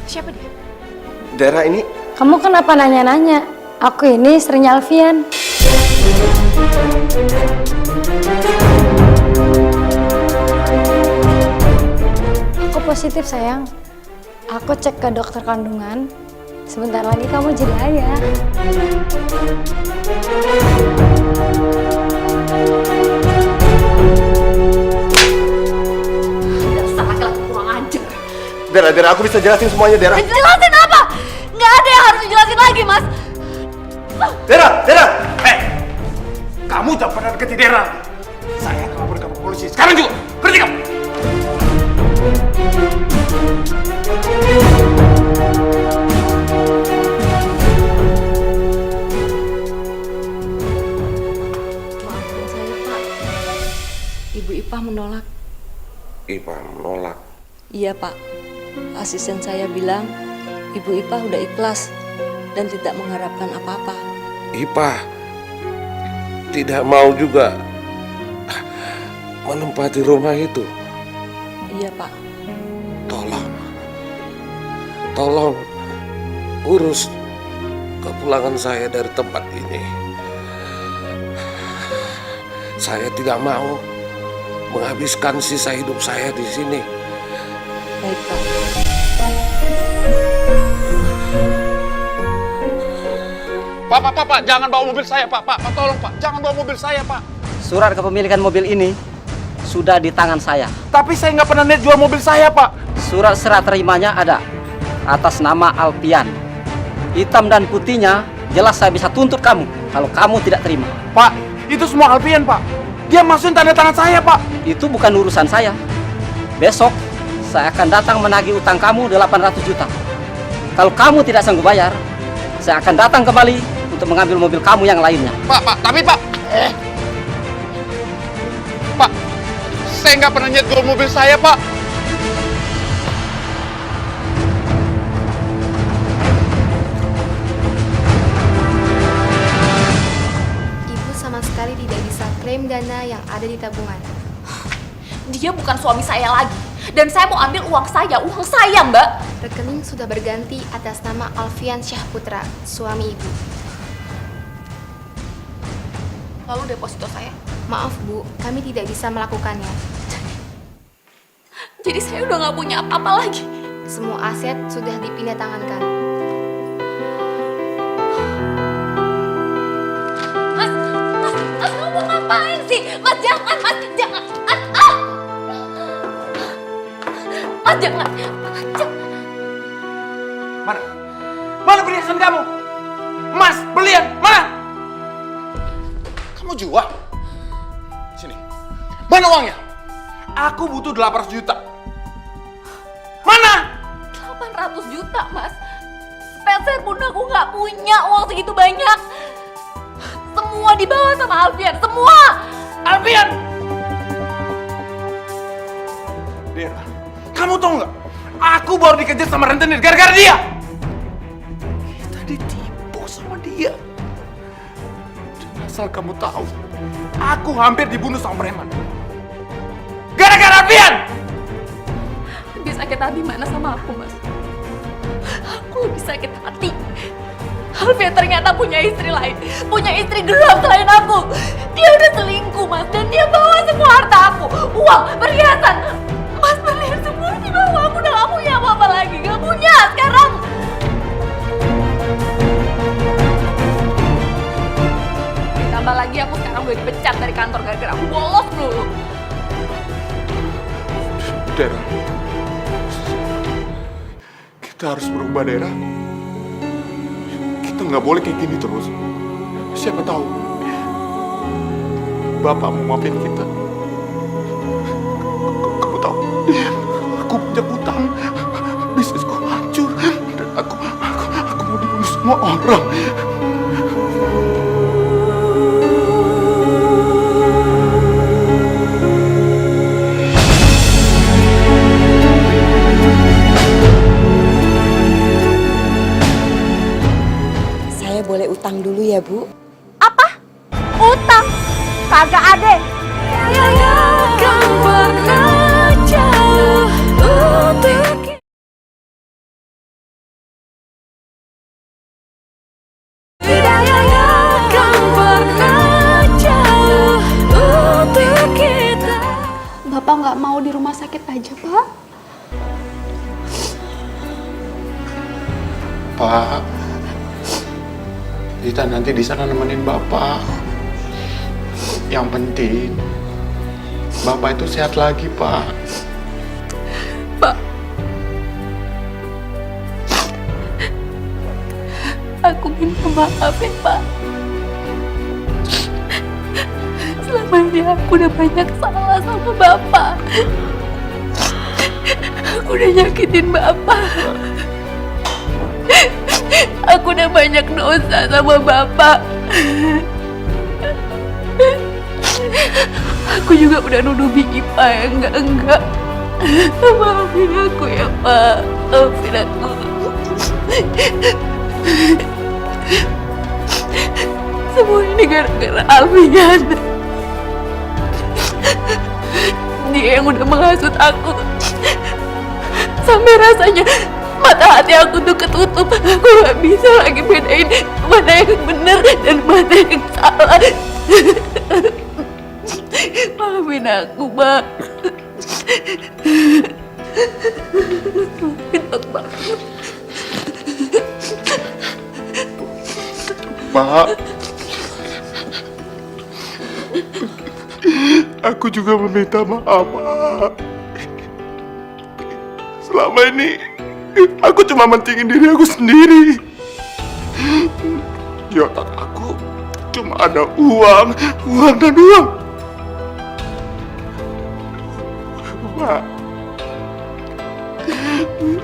Siapa dia? Daerah ini Kamu kenapa nanya-nanya? Aku ini istrinya Alfian. Aku positif sayang. Aku cek ke dokter kandungan. Sebentar lagi kamu jadi ayah. Dasar laki-laki kurang ajar. Dera, aku bisa jelasin semuanya, Dera. Jelasin apa? Nggak ada yang harus dijelasin lagi, Mas. Dera! Kamu jangan pernah deketi Dera. Saya akan lapor kamu ke polisi. Sekarang juga, berhenti kamu! Maafkan saya Pak. Ibu Ipah menolak. Ipah menolak. Iya Pak, asisten saya bilang Ibu Ipah udah ikhlas dan tidak mengharapkan apa-apa. Ipah tidak mau juga menempati rumah itu. Iya Pak. Tolong urus kepulangan saya dari tempat ini. Saya tidak mau menghabiskan sisa hidup saya di sini. Baik Pak. Pak, jangan bawa mobil saya, Pak. Pak, tolong, Pak. Jangan bawa mobil saya, Pak. Surat kepemilikan mobil ini sudah di tangan saya. Tapi saya nggak pernah niat jual mobil saya, Pak. Surat serah terimanya ada atas nama Alfian. Hitam dan putihnya jelas saya bisa tuntut kamu kalau kamu tidak terima. Pak, Itu semua Alfian, Pak. Dia masukin tanda tangan saya, Pak. Itu bukan urusan saya. Besok saya akan datang menagih utang kamu 800 juta. Kalau kamu tidak sanggup bayar, saya akan datang kembali untuk mengambil mobil kamu yang lainnya. Pak, tapi Pak. Pak, saya nggak pernah nyetir mobil saya, Pak. Ibu sama sekali tidak bisa klaim dana yang ada di tabungan. Dia bukan suami saya lagi. Dan saya mau ambil uang saya, Mbak. Rekening sudah berganti atas nama Alfian Syahputra, suami ibu. Lalu deposito saya. Maaf Bu, kami tidak bisa melakukannya. Jadi saya udah nggak punya apa-apa lagi. Semua aset sudah dipindah tangankan. Mas, kamu mau ngapain sih? Mas, jangan. Mas, jangan. Mas, jangan. Mana perhiasan kamu? Mas, belian, mana? Kamu jual? Sini. Mana uangnya? Aku butuh 800 juta. Mana? 800 juta, Mas. Sepeser pun aku nggak punya uang segitu banyak. Semua dibawa sama Alfian, semua. Alfian! Dera, kamu tahu nggak? Aku baru dikejar sama rentenir gara-gara dia. Kita ditipu sama dia. Dan asal kamu tahu, aku hampir dibunuh sama preman. Gara-gara Alfian! Lebih sakit hati mana sama aku, Mas? Aku lebih sakit hati. Alfian ternyata punya istri lain. Punya istri gelap selain aku. Dia udah selingkuh, Mas. Dan dia bawa semua harta aku. Uang, perhiasan. Mas, berlian semua dibawa. Aku udah gak punya apa-apa lagi. Gak punya sekarang. Ditambah lagi aku sekarang udah dipecat dari kantor gara-gara aku bolos dulu. Dera, kita harus berubah, Dera. Kita nggak boleh kayak gini terus. Siapa tahu Bapak mau maafin kita. Kamu tahu, aku punya utang, bisnisku hancur, dan aku mau dibunuh semua orang. Boleh utang dulu ya, Bu? Apa? Utang? Kagak ada. Bapak nggak mau di rumah sakit aja, Pak? Pak, kita nanti di sana nemenin Bapak. Yang penting Bapak itu sehat lagi, Pak. Pak, aku minta maaf ya, Pak. Selama ini aku udah banyak salah sama Bapak. Aku udah nyakitin Bapak. Aku udah banyak dosa sama Bapak. Aku juga udah nuduh Ipa yang enggak. Maafin aku ya, Pak. Maafin aku. Semua ini gara-gara Alfian. Dia yang udah menghasut aku. Sampai rasanya mata hati aku tuh ketutup. Aku gak bisa lagi bedain mana yang benar dan mana yang salah. Maafin aku, Pak. Maafin aku, Pak. Pak, aku juga meminta maaf, Pak. Selama ini aku cuma mentingin diri aku sendiri. Di otak aku cuma cuma ada uang dan uang. Pak,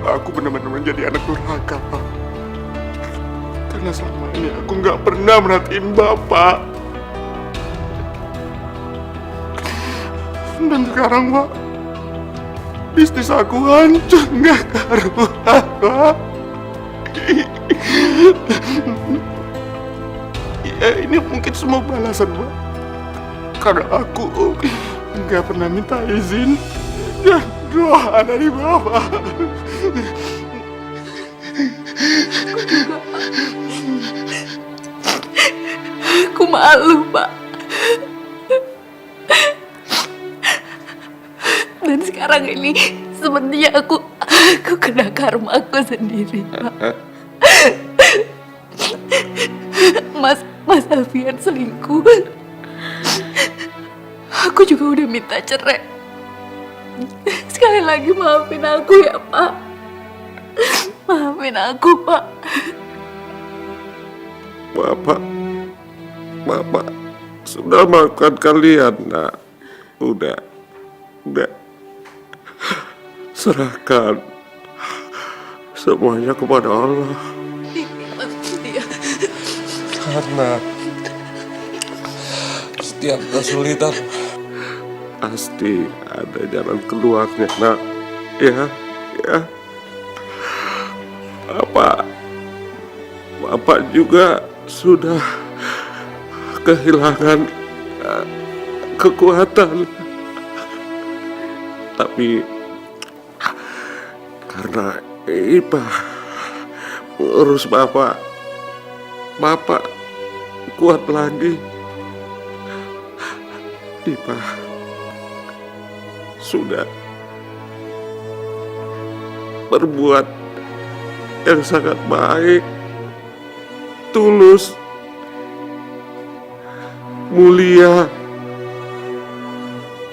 aku benar-benar menjadi anak durhaka, Pak. Karena selama ini aku nggak pernah merhatiin Bapak. Dan sekarang, Pak, bisnis aku hancur nggak karuan, Pak. Ya, ini mungkin semua balasan, Pak. Karena aku nggak pernah minta izin dan doa dari Bapak. Aku malu, Pak. Dan sekarang ini sepertinya aku kena karma aku sendiri, Pak. Mas Alfian selingkuh. Aku juga udah minta cerai. Sekali lagi maafin aku ya, Pak. Maafin aku, Pak. Bapak sudah maafkan kalian, nak. Udah. Serahkan semuanya kepada Allah. Karena setiap kesulitan pasti ada jalan keluarnya, nak. Ya. Bapak juga sudah kehilangan kekuatan. Tapi karena Ipah mengurus Bapak kuat lagi. Ipah sudah berbuat yang sangat baik, tulus, mulia,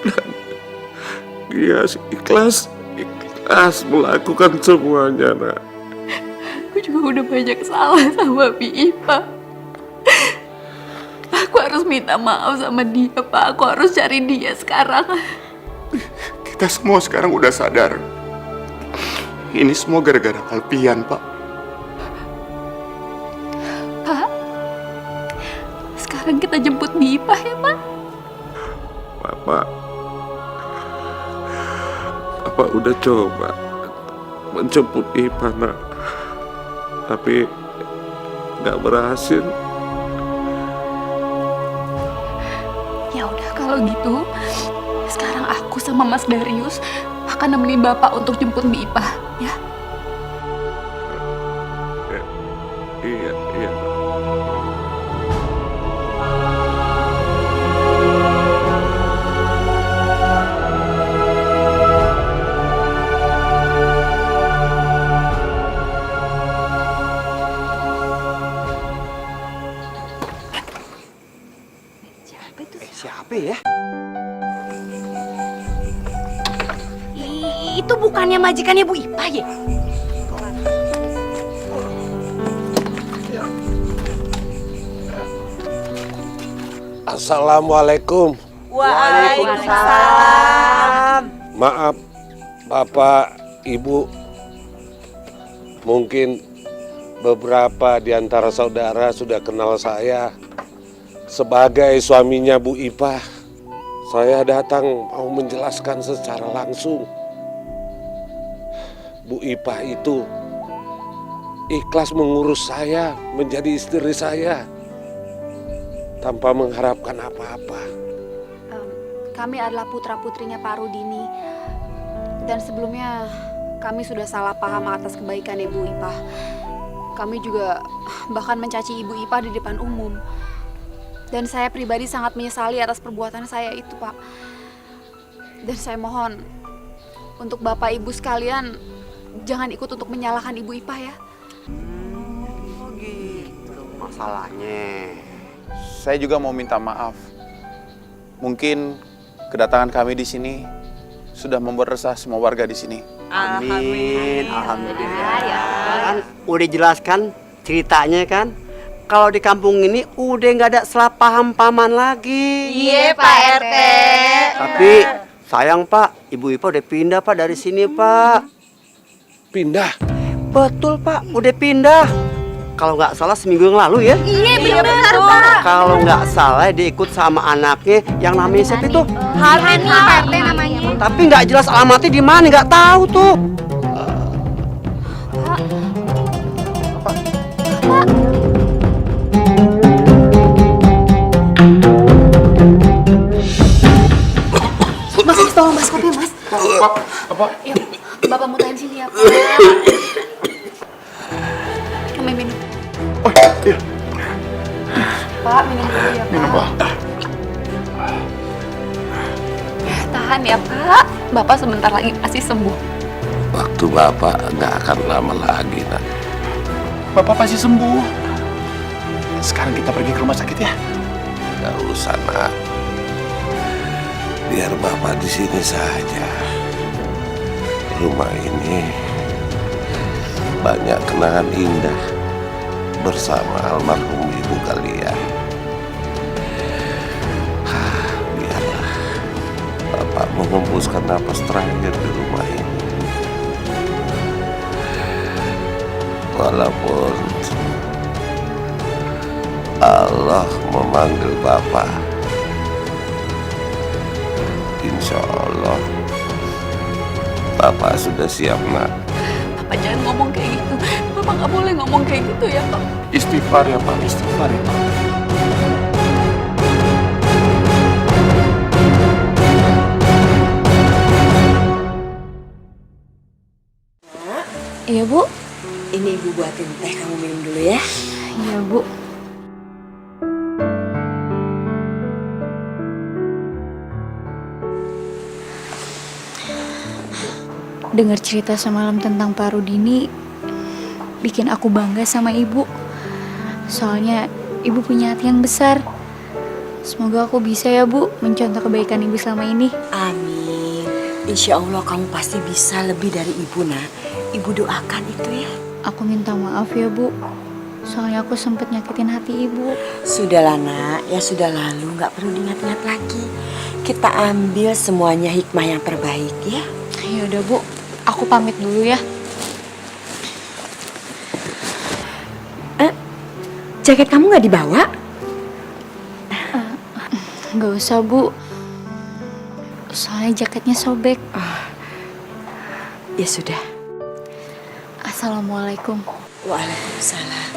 dan dia ikhlas melakukan semuanya, nak. Aku juga udah banyak salah sama Ipa. Aku harus minta maaf sama dia, Pak. Aku harus cari dia sekarang. Kita semua sekarang udah sadar. Ini semua gara-gara Alfian, Pak. Pak, sekarang kita jemput Ipa ya, Pak? Bapak udah coba menjemput Ipah, nak. Tapi nggak berhasil. Ya udah kalau gitu, sekarang aku sama Mas Darius akan nemenin Bapak untuk jemput Ipa, ya? Iya. Siapa ya? Itu bukannya majikannya Bu Ipah ya? Assalamualaikum. Waalaikumsalam. Maaf, Bapak, Ibu. Mungkin beberapa di antara saudara sudah kenal saya sebagai suaminya Bu Ipah. Saya datang mau menjelaskan secara langsung. Bu Ipah itu ikhlas mengurus saya menjadi istri saya tanpa mengharapkan apa-apa. Kami adalah putra-putrinya Pak Rudini. Dan sebelumnya kami sudah salah paham atas kebaikan Ibu Ipah. Kami juga bahkan mencaci Ibu Ipah di depan umum. Dan saya pribadi sangat menyesali atas perbuatan saya itu, Pak. Dan saya mohon untuk Bapak Ibu sekalian jangan ikut untuk menyalahkan Ibu Ipah ya. Oh gitu masalahnya. Saya juga mau minta maaf. Mungkin kedatangan kami di sini sudah membuat resah semua warga di sini. Amin. Alhamdulillah. Kan udah jelaskan ceritanya kan. kalau di kampung ini udah nggak ada salah paham paman lagi. Iya Pak RT. Tapi sayang Pak, Ibu Ipa udah pindah Pak dari sini Pak. Pindah? Betul Pak, udah pindah. Kalau nggak salah seminggu yang lalu ya. Iya benar Pak. Kalau nggak salah dia ikut sama anaknya yang namanya siapa itu? Hani Pak RT namanya. Tapi nggak jelas alamatnya di mana, nggak tahu tuh. Mas, tolong mas kopi mas. Apa? Yuk, Bapak mutain sini ya Pak. Kami minum. Oh iya. Pak, minum dulu ya Pak. Minum Pak. Tahan ya Pak. Bapak sebentar lagi pasti sembuh. Waktu Bapak nggak akan lama lagi, nak. Bapak pasti sembuh. Sekarang kita pergi ke rumah sakit ya. Nggak usah, nak. Biar Bapak di sini saja. Rumah ini banyak kenangan indah bersama almarhum ibu kalian. Biarlah Bapak menghembuskan napas terakhir di rumah ini. Walaupun Allah memanggil Bapak, insya Allah Bapak sudah siap, nak. Bapak jangan ngomong kayak gitu. Bapak nggak boleh ngomong kayak gitu ya Pak. Istighfar ya Pak, istighfar ya Pak. Iya Bu. Ini Ibu buatin teh, kamu minum dulu ya. Iya Bu. Dengar cerita semalam tentang Pak Rudini bikin aku bangga sama ibu. Soalnya ibu punya hati yang besar. Semoga aku bisa ya Bu mencontoh kebaikan ibu selama ini. Amin. Insya Allah kamu pasti bisa lebih dari ibu nak. Ibu doakan itu ya. Aku minta maaf ya Bu. Soalnya aku sempat nyakitin hati ibu. Sudahlah nak, ya sudah lalu, nggak perlu diingat-ingat lagi. Kita ambil semuanya hikmah yang terbaik ya. Ya udah Bu, aku pamit dulu ya. Jaket kamu nggak dibawa? Nggak usah Bu. Soalnya jaketnya sobek. Ya sudah. Assalamualaikum. Waalaikumsalam.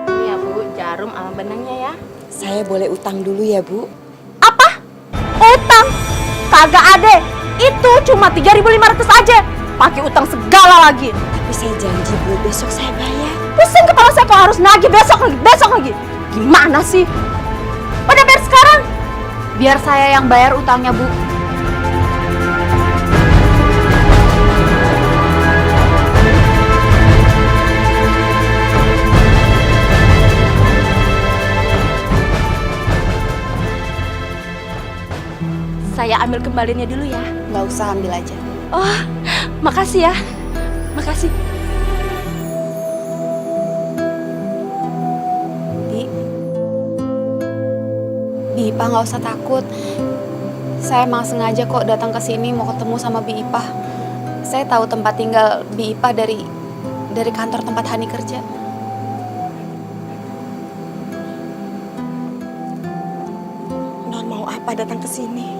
Ini ya Bu, jarum sama benangnya ya. Saya boleh utang dulu ya Bu? Apa? Utang? Kagak ada. Itu cuma 3.500 aja. Pakai utang segala lagi. Tapi saya janji Bu, besok saya bayar. Pusing kepala saya kok harus nagih besok lagi. Gimana sih? Udah bayar sekarang. Biar saya yang bayar utangnya Bu. Saya ambil kembaliannya dulu ya. Nggak usah, ambil aja. Oh, makasih ya. Makasih. Bi Ipah nggak usah takut. Saya emang sengaja kok datang ke sini mau ketemu sama Bi Ipah. Saya tahu tempat tinggal Bi Ipah dari kantor tempat Hani kerja. Non mau apa datang ke sini?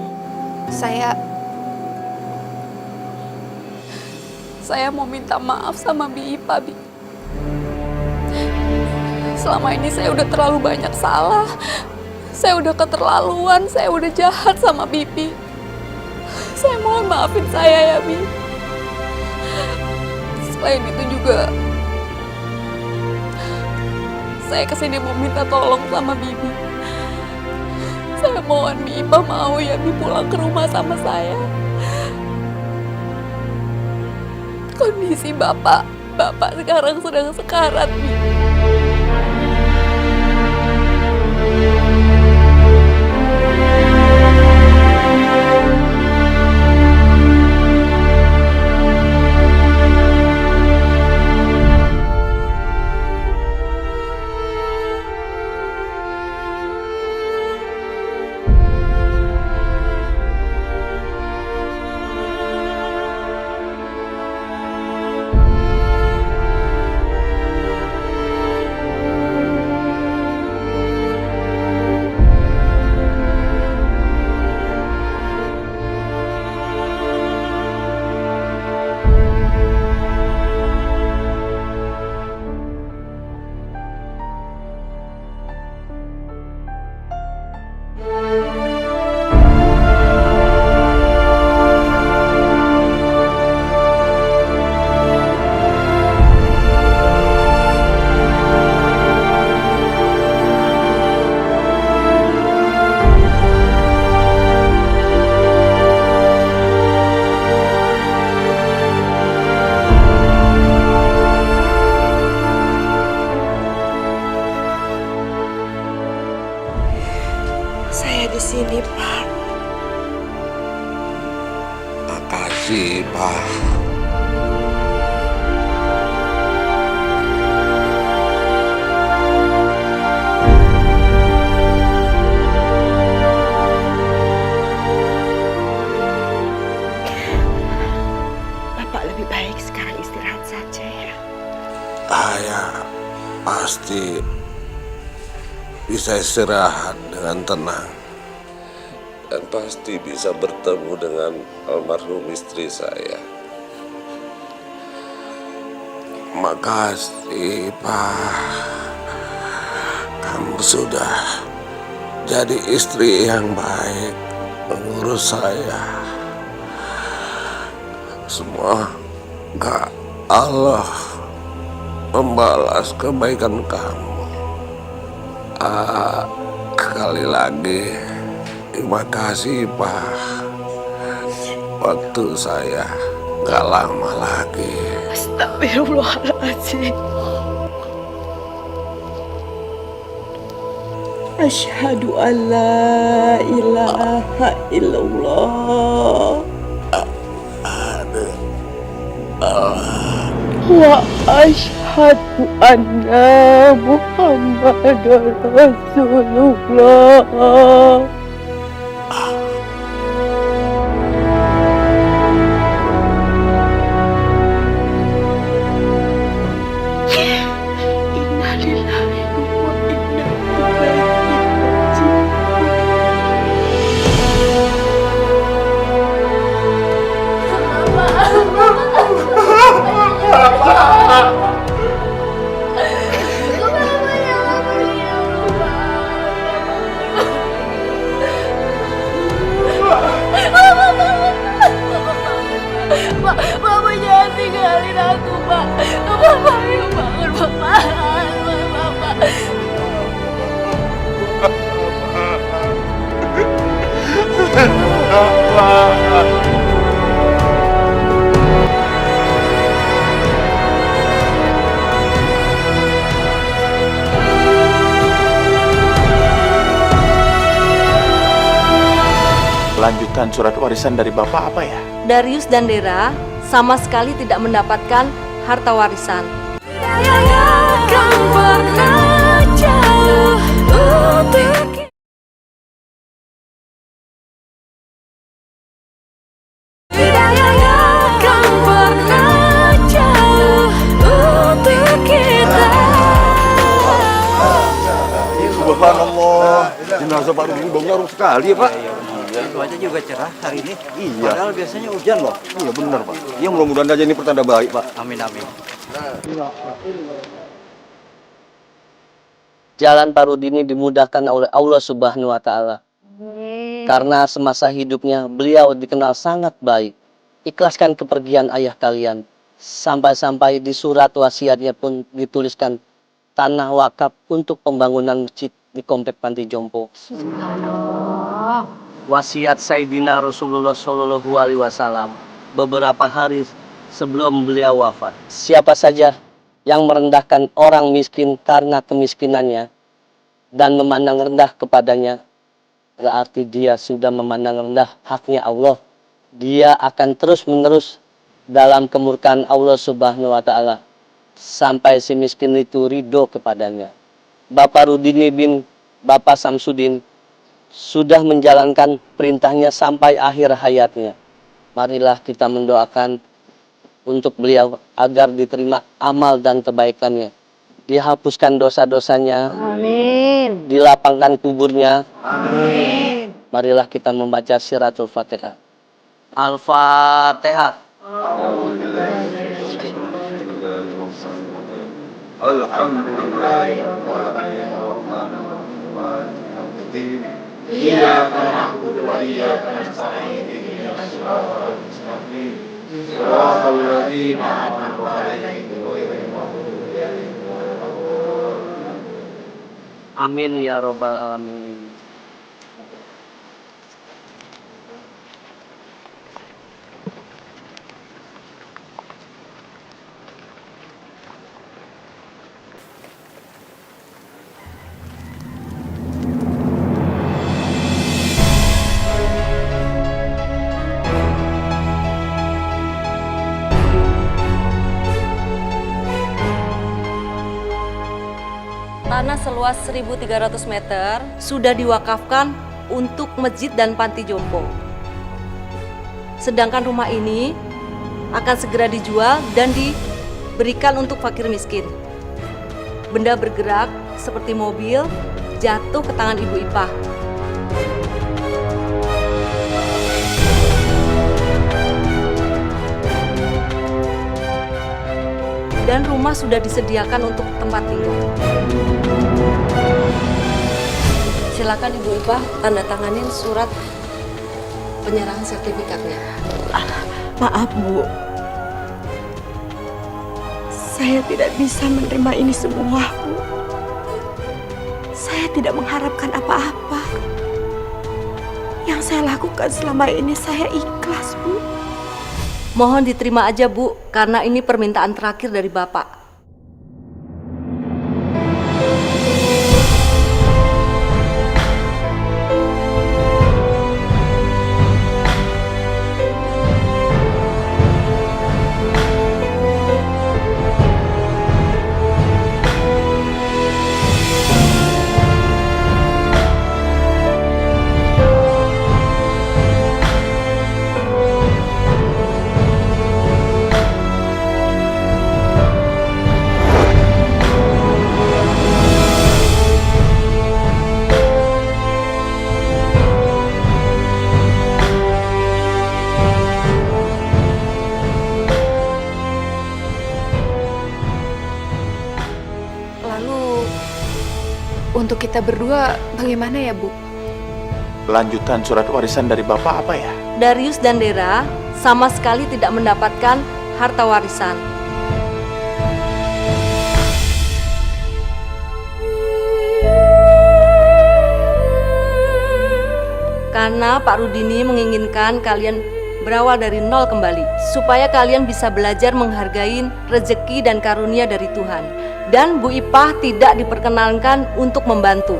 Saya mau minta maaf sama Bi Ipah, Bi. Selama ini saya udah terlalu banyak salah. Saya udah keterlaluan, saya udah jahat sama Bibi. Saya mohon maafin saya ya, Bi. Selain itu juga, saya kesini mau minta tolong sama Bibi. Saya mohon Bi Ipah mau ya Bi pulang ke rumah sama saya. Kondisi Bapak sekarang sedang sekarat, Bi. Ayah pasti bisa istirahat dengan tenang. Dan pasti bisa bertemu dengan almarhum istri saya. Makasih, Pak. Kamu sudah jadi istri yang baik mengurus saya. Semoga Allah membalas kebaikan kamu. Sekali lagi, terima kasih, Pak. Waktu saya gak lama lagi. Astagfirullahaladzim. Asyhadu an la ilaha illallah wa asyhadu anna Muhammadar Rasulullah. Mama jangan tinggalin aku, Pak. Papa, ayo bangun, Papa. Papa. Lanjutan surat warisan dari Bapak apa ya? Darius dan Dera sama sekali tidak mendapatkan harta warisan. Subhanallah, jenazah Pak Rudi baunya harum sekali ya, Pak. Cuaca juga cerah hari ini. Iya. Padahal biasanya hujan loh. Iya benar, Pak. Ya mudah-mudahan aja ini pertanda baik, Pak. Amin, amin. Jalan Pak Rudini dimudahkan oleh Allah Subhanahu wa Ta'ala. Karena semasa hidupnya beliau dikenal sangat baik. Ikhlaskan kepergian ayah kalian. Sampai-sampai di surat wasiatnya pun dituliskan tanah wakaf untuk pembangunan masjid di komplek Panti Jompo. Wasiat Sayyidina Rasulullah Shallallahu Alaihi Wasallam beberapa hari sebelum beliau wafat. Siapa saja yang merendahkan orang miskin karena kemiskinannya dan memandang rendah kepadanya, berarti dia sudah memandang rendah haknya Allah. Dia akan terus-menerus dalam kemurkaan Allah Subhanahu wa Ta'ala sampai si miskin itu ridho kepadanya. Bapak Rudini bin Bapak Samsudin sudah menjalankan perintahnya sampai akhir hayatnya. Marilah kita mendoakan untuk beliau agar diterima amal dan kebaikannya, dihapuskan dosa-dosanya, amin, dilapangkan kuburnya, amin. Marilah kita membaca Siratul Fatihah. Al-Fatihah. Iyyaka na'budu wa iyyaka nasta'in ihdinas siratal mustaqim siratal ladzina an'amta 'alaihim ghairil maghdubi 'alaihim waladdallin. Amin ya robbal alamin. Tanah seluas 1.300 meter sudah diwakafkan untuk masjid dan panti jompo. Sedangkan rumah ini akan segera dijual dan berikan untuk fakir miskin. Benda bergerak seperti mobil jatuh ke tangan Ibu Ipah. Dan rumah sudah disediakan untuk tempat tinggal. Silakan Ibu Ipah tanda tanganin surat penyerahan sertifikatnya. Maaf, Bu. Saya tidak bisa menerima ini semua, Bu. Saya tidak mengharapkan apa-apa. Yang saya lakukan selama ini saya ikhlas, Bu. Mohon diterima aja, Bu, karena ini permintaan terakhir dari Bapak. Untuk kita berdua bagaimana ya, Bu? Lanjutan surat warisan dari Bapak apa ya? Darius dan Dera sama sekali tidak mendapatkan harta warisan. Karena Pak Rudini menginginkan kalian berawal dari nol kembali, supaya kalian bisa belajar menghargai rezeki dan karunia dari Tuhan. Dan Bu Ipah tidak diperkenankan untuk membantu,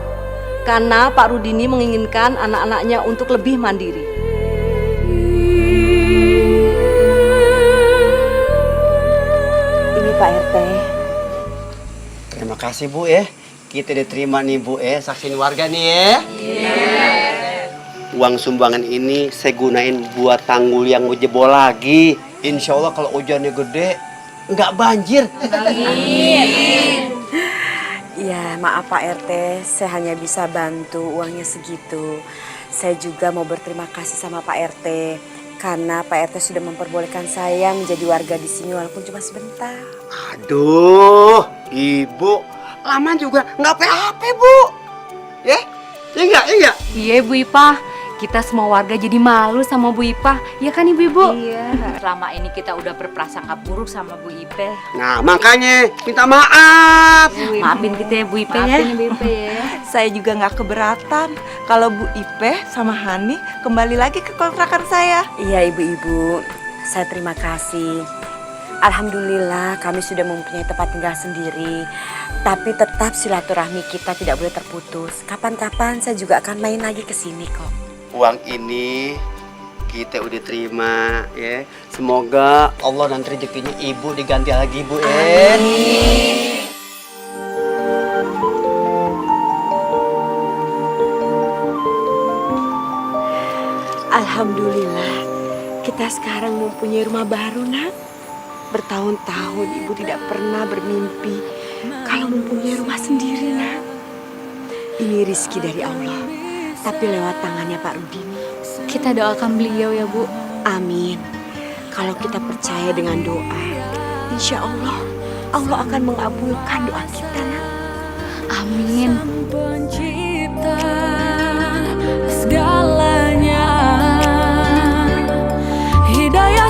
karena Pak Rudini menginginkan anak-anaknya untuk lebih mandiri. Ini Pak RT. Terima kasih Bu ya. Kita diterima nih Bu ya, saksiin warga nih ya. Uang sumbangan ini saya gunain buat tanggul yang mau jebol lagi. Insya Allah kalau hujannya gede, nggak banjir. Amin. Ya, maaf Pak RT, saya hanya bisa bantu uangnya segitu. Saya juga mau berterima kasih sama Pak RT karena Pak RT sudah memperbolehkan saya menjadi warga di sini walaupun cuma sebentar. Aduh, Ibu, lama juga nggak apa-apa Bu. Ya, iya enggak? Iya Bu Ipah, kita semua warga jadi malu sama Bu Ipah, ya kan Ibu-ibu? Iya. Selama ini kita udah berprasangka buruk sama Bu Ipeh. Nah, makanya minta maaf. Maafin kita ya Bu Ipeh ya. Maafin Ibu Ipeh ya. Saya juga nggak keberatan kalau Bu Ipeh sama Hani kembali lagi ke kontrakan saya. Iya Ibu-ibu, saya terima kasih. Alhamdulillah kami sudah mempunyai tempat tinggal sendiri. Tapi tetap silaturahmi kita tidak boleh terputus. Kapan-kapan saya juga akan main lagi ke sini kok. Uang ini kita udah terima ya. Semoga Allah nanti rezekinya Ibu diganti lagi Bu ya. Amin. Alhamdulillah kita sekarang mempunyai rumah baru Nak. Bertahun-tahun Ibu tidak pernah bermimpi kalau mempunyai rumah sendiri Nak. Ini rezeki dari Allah, tapi lewat tangannya Pak Rudini. Kita doakan beliau ya Bu. Amin. Kalau kita percaya dengan doa, insya Allah Allah akan mengabulkan doa kita Nak. Amin. Pencipta segalanya, hidayah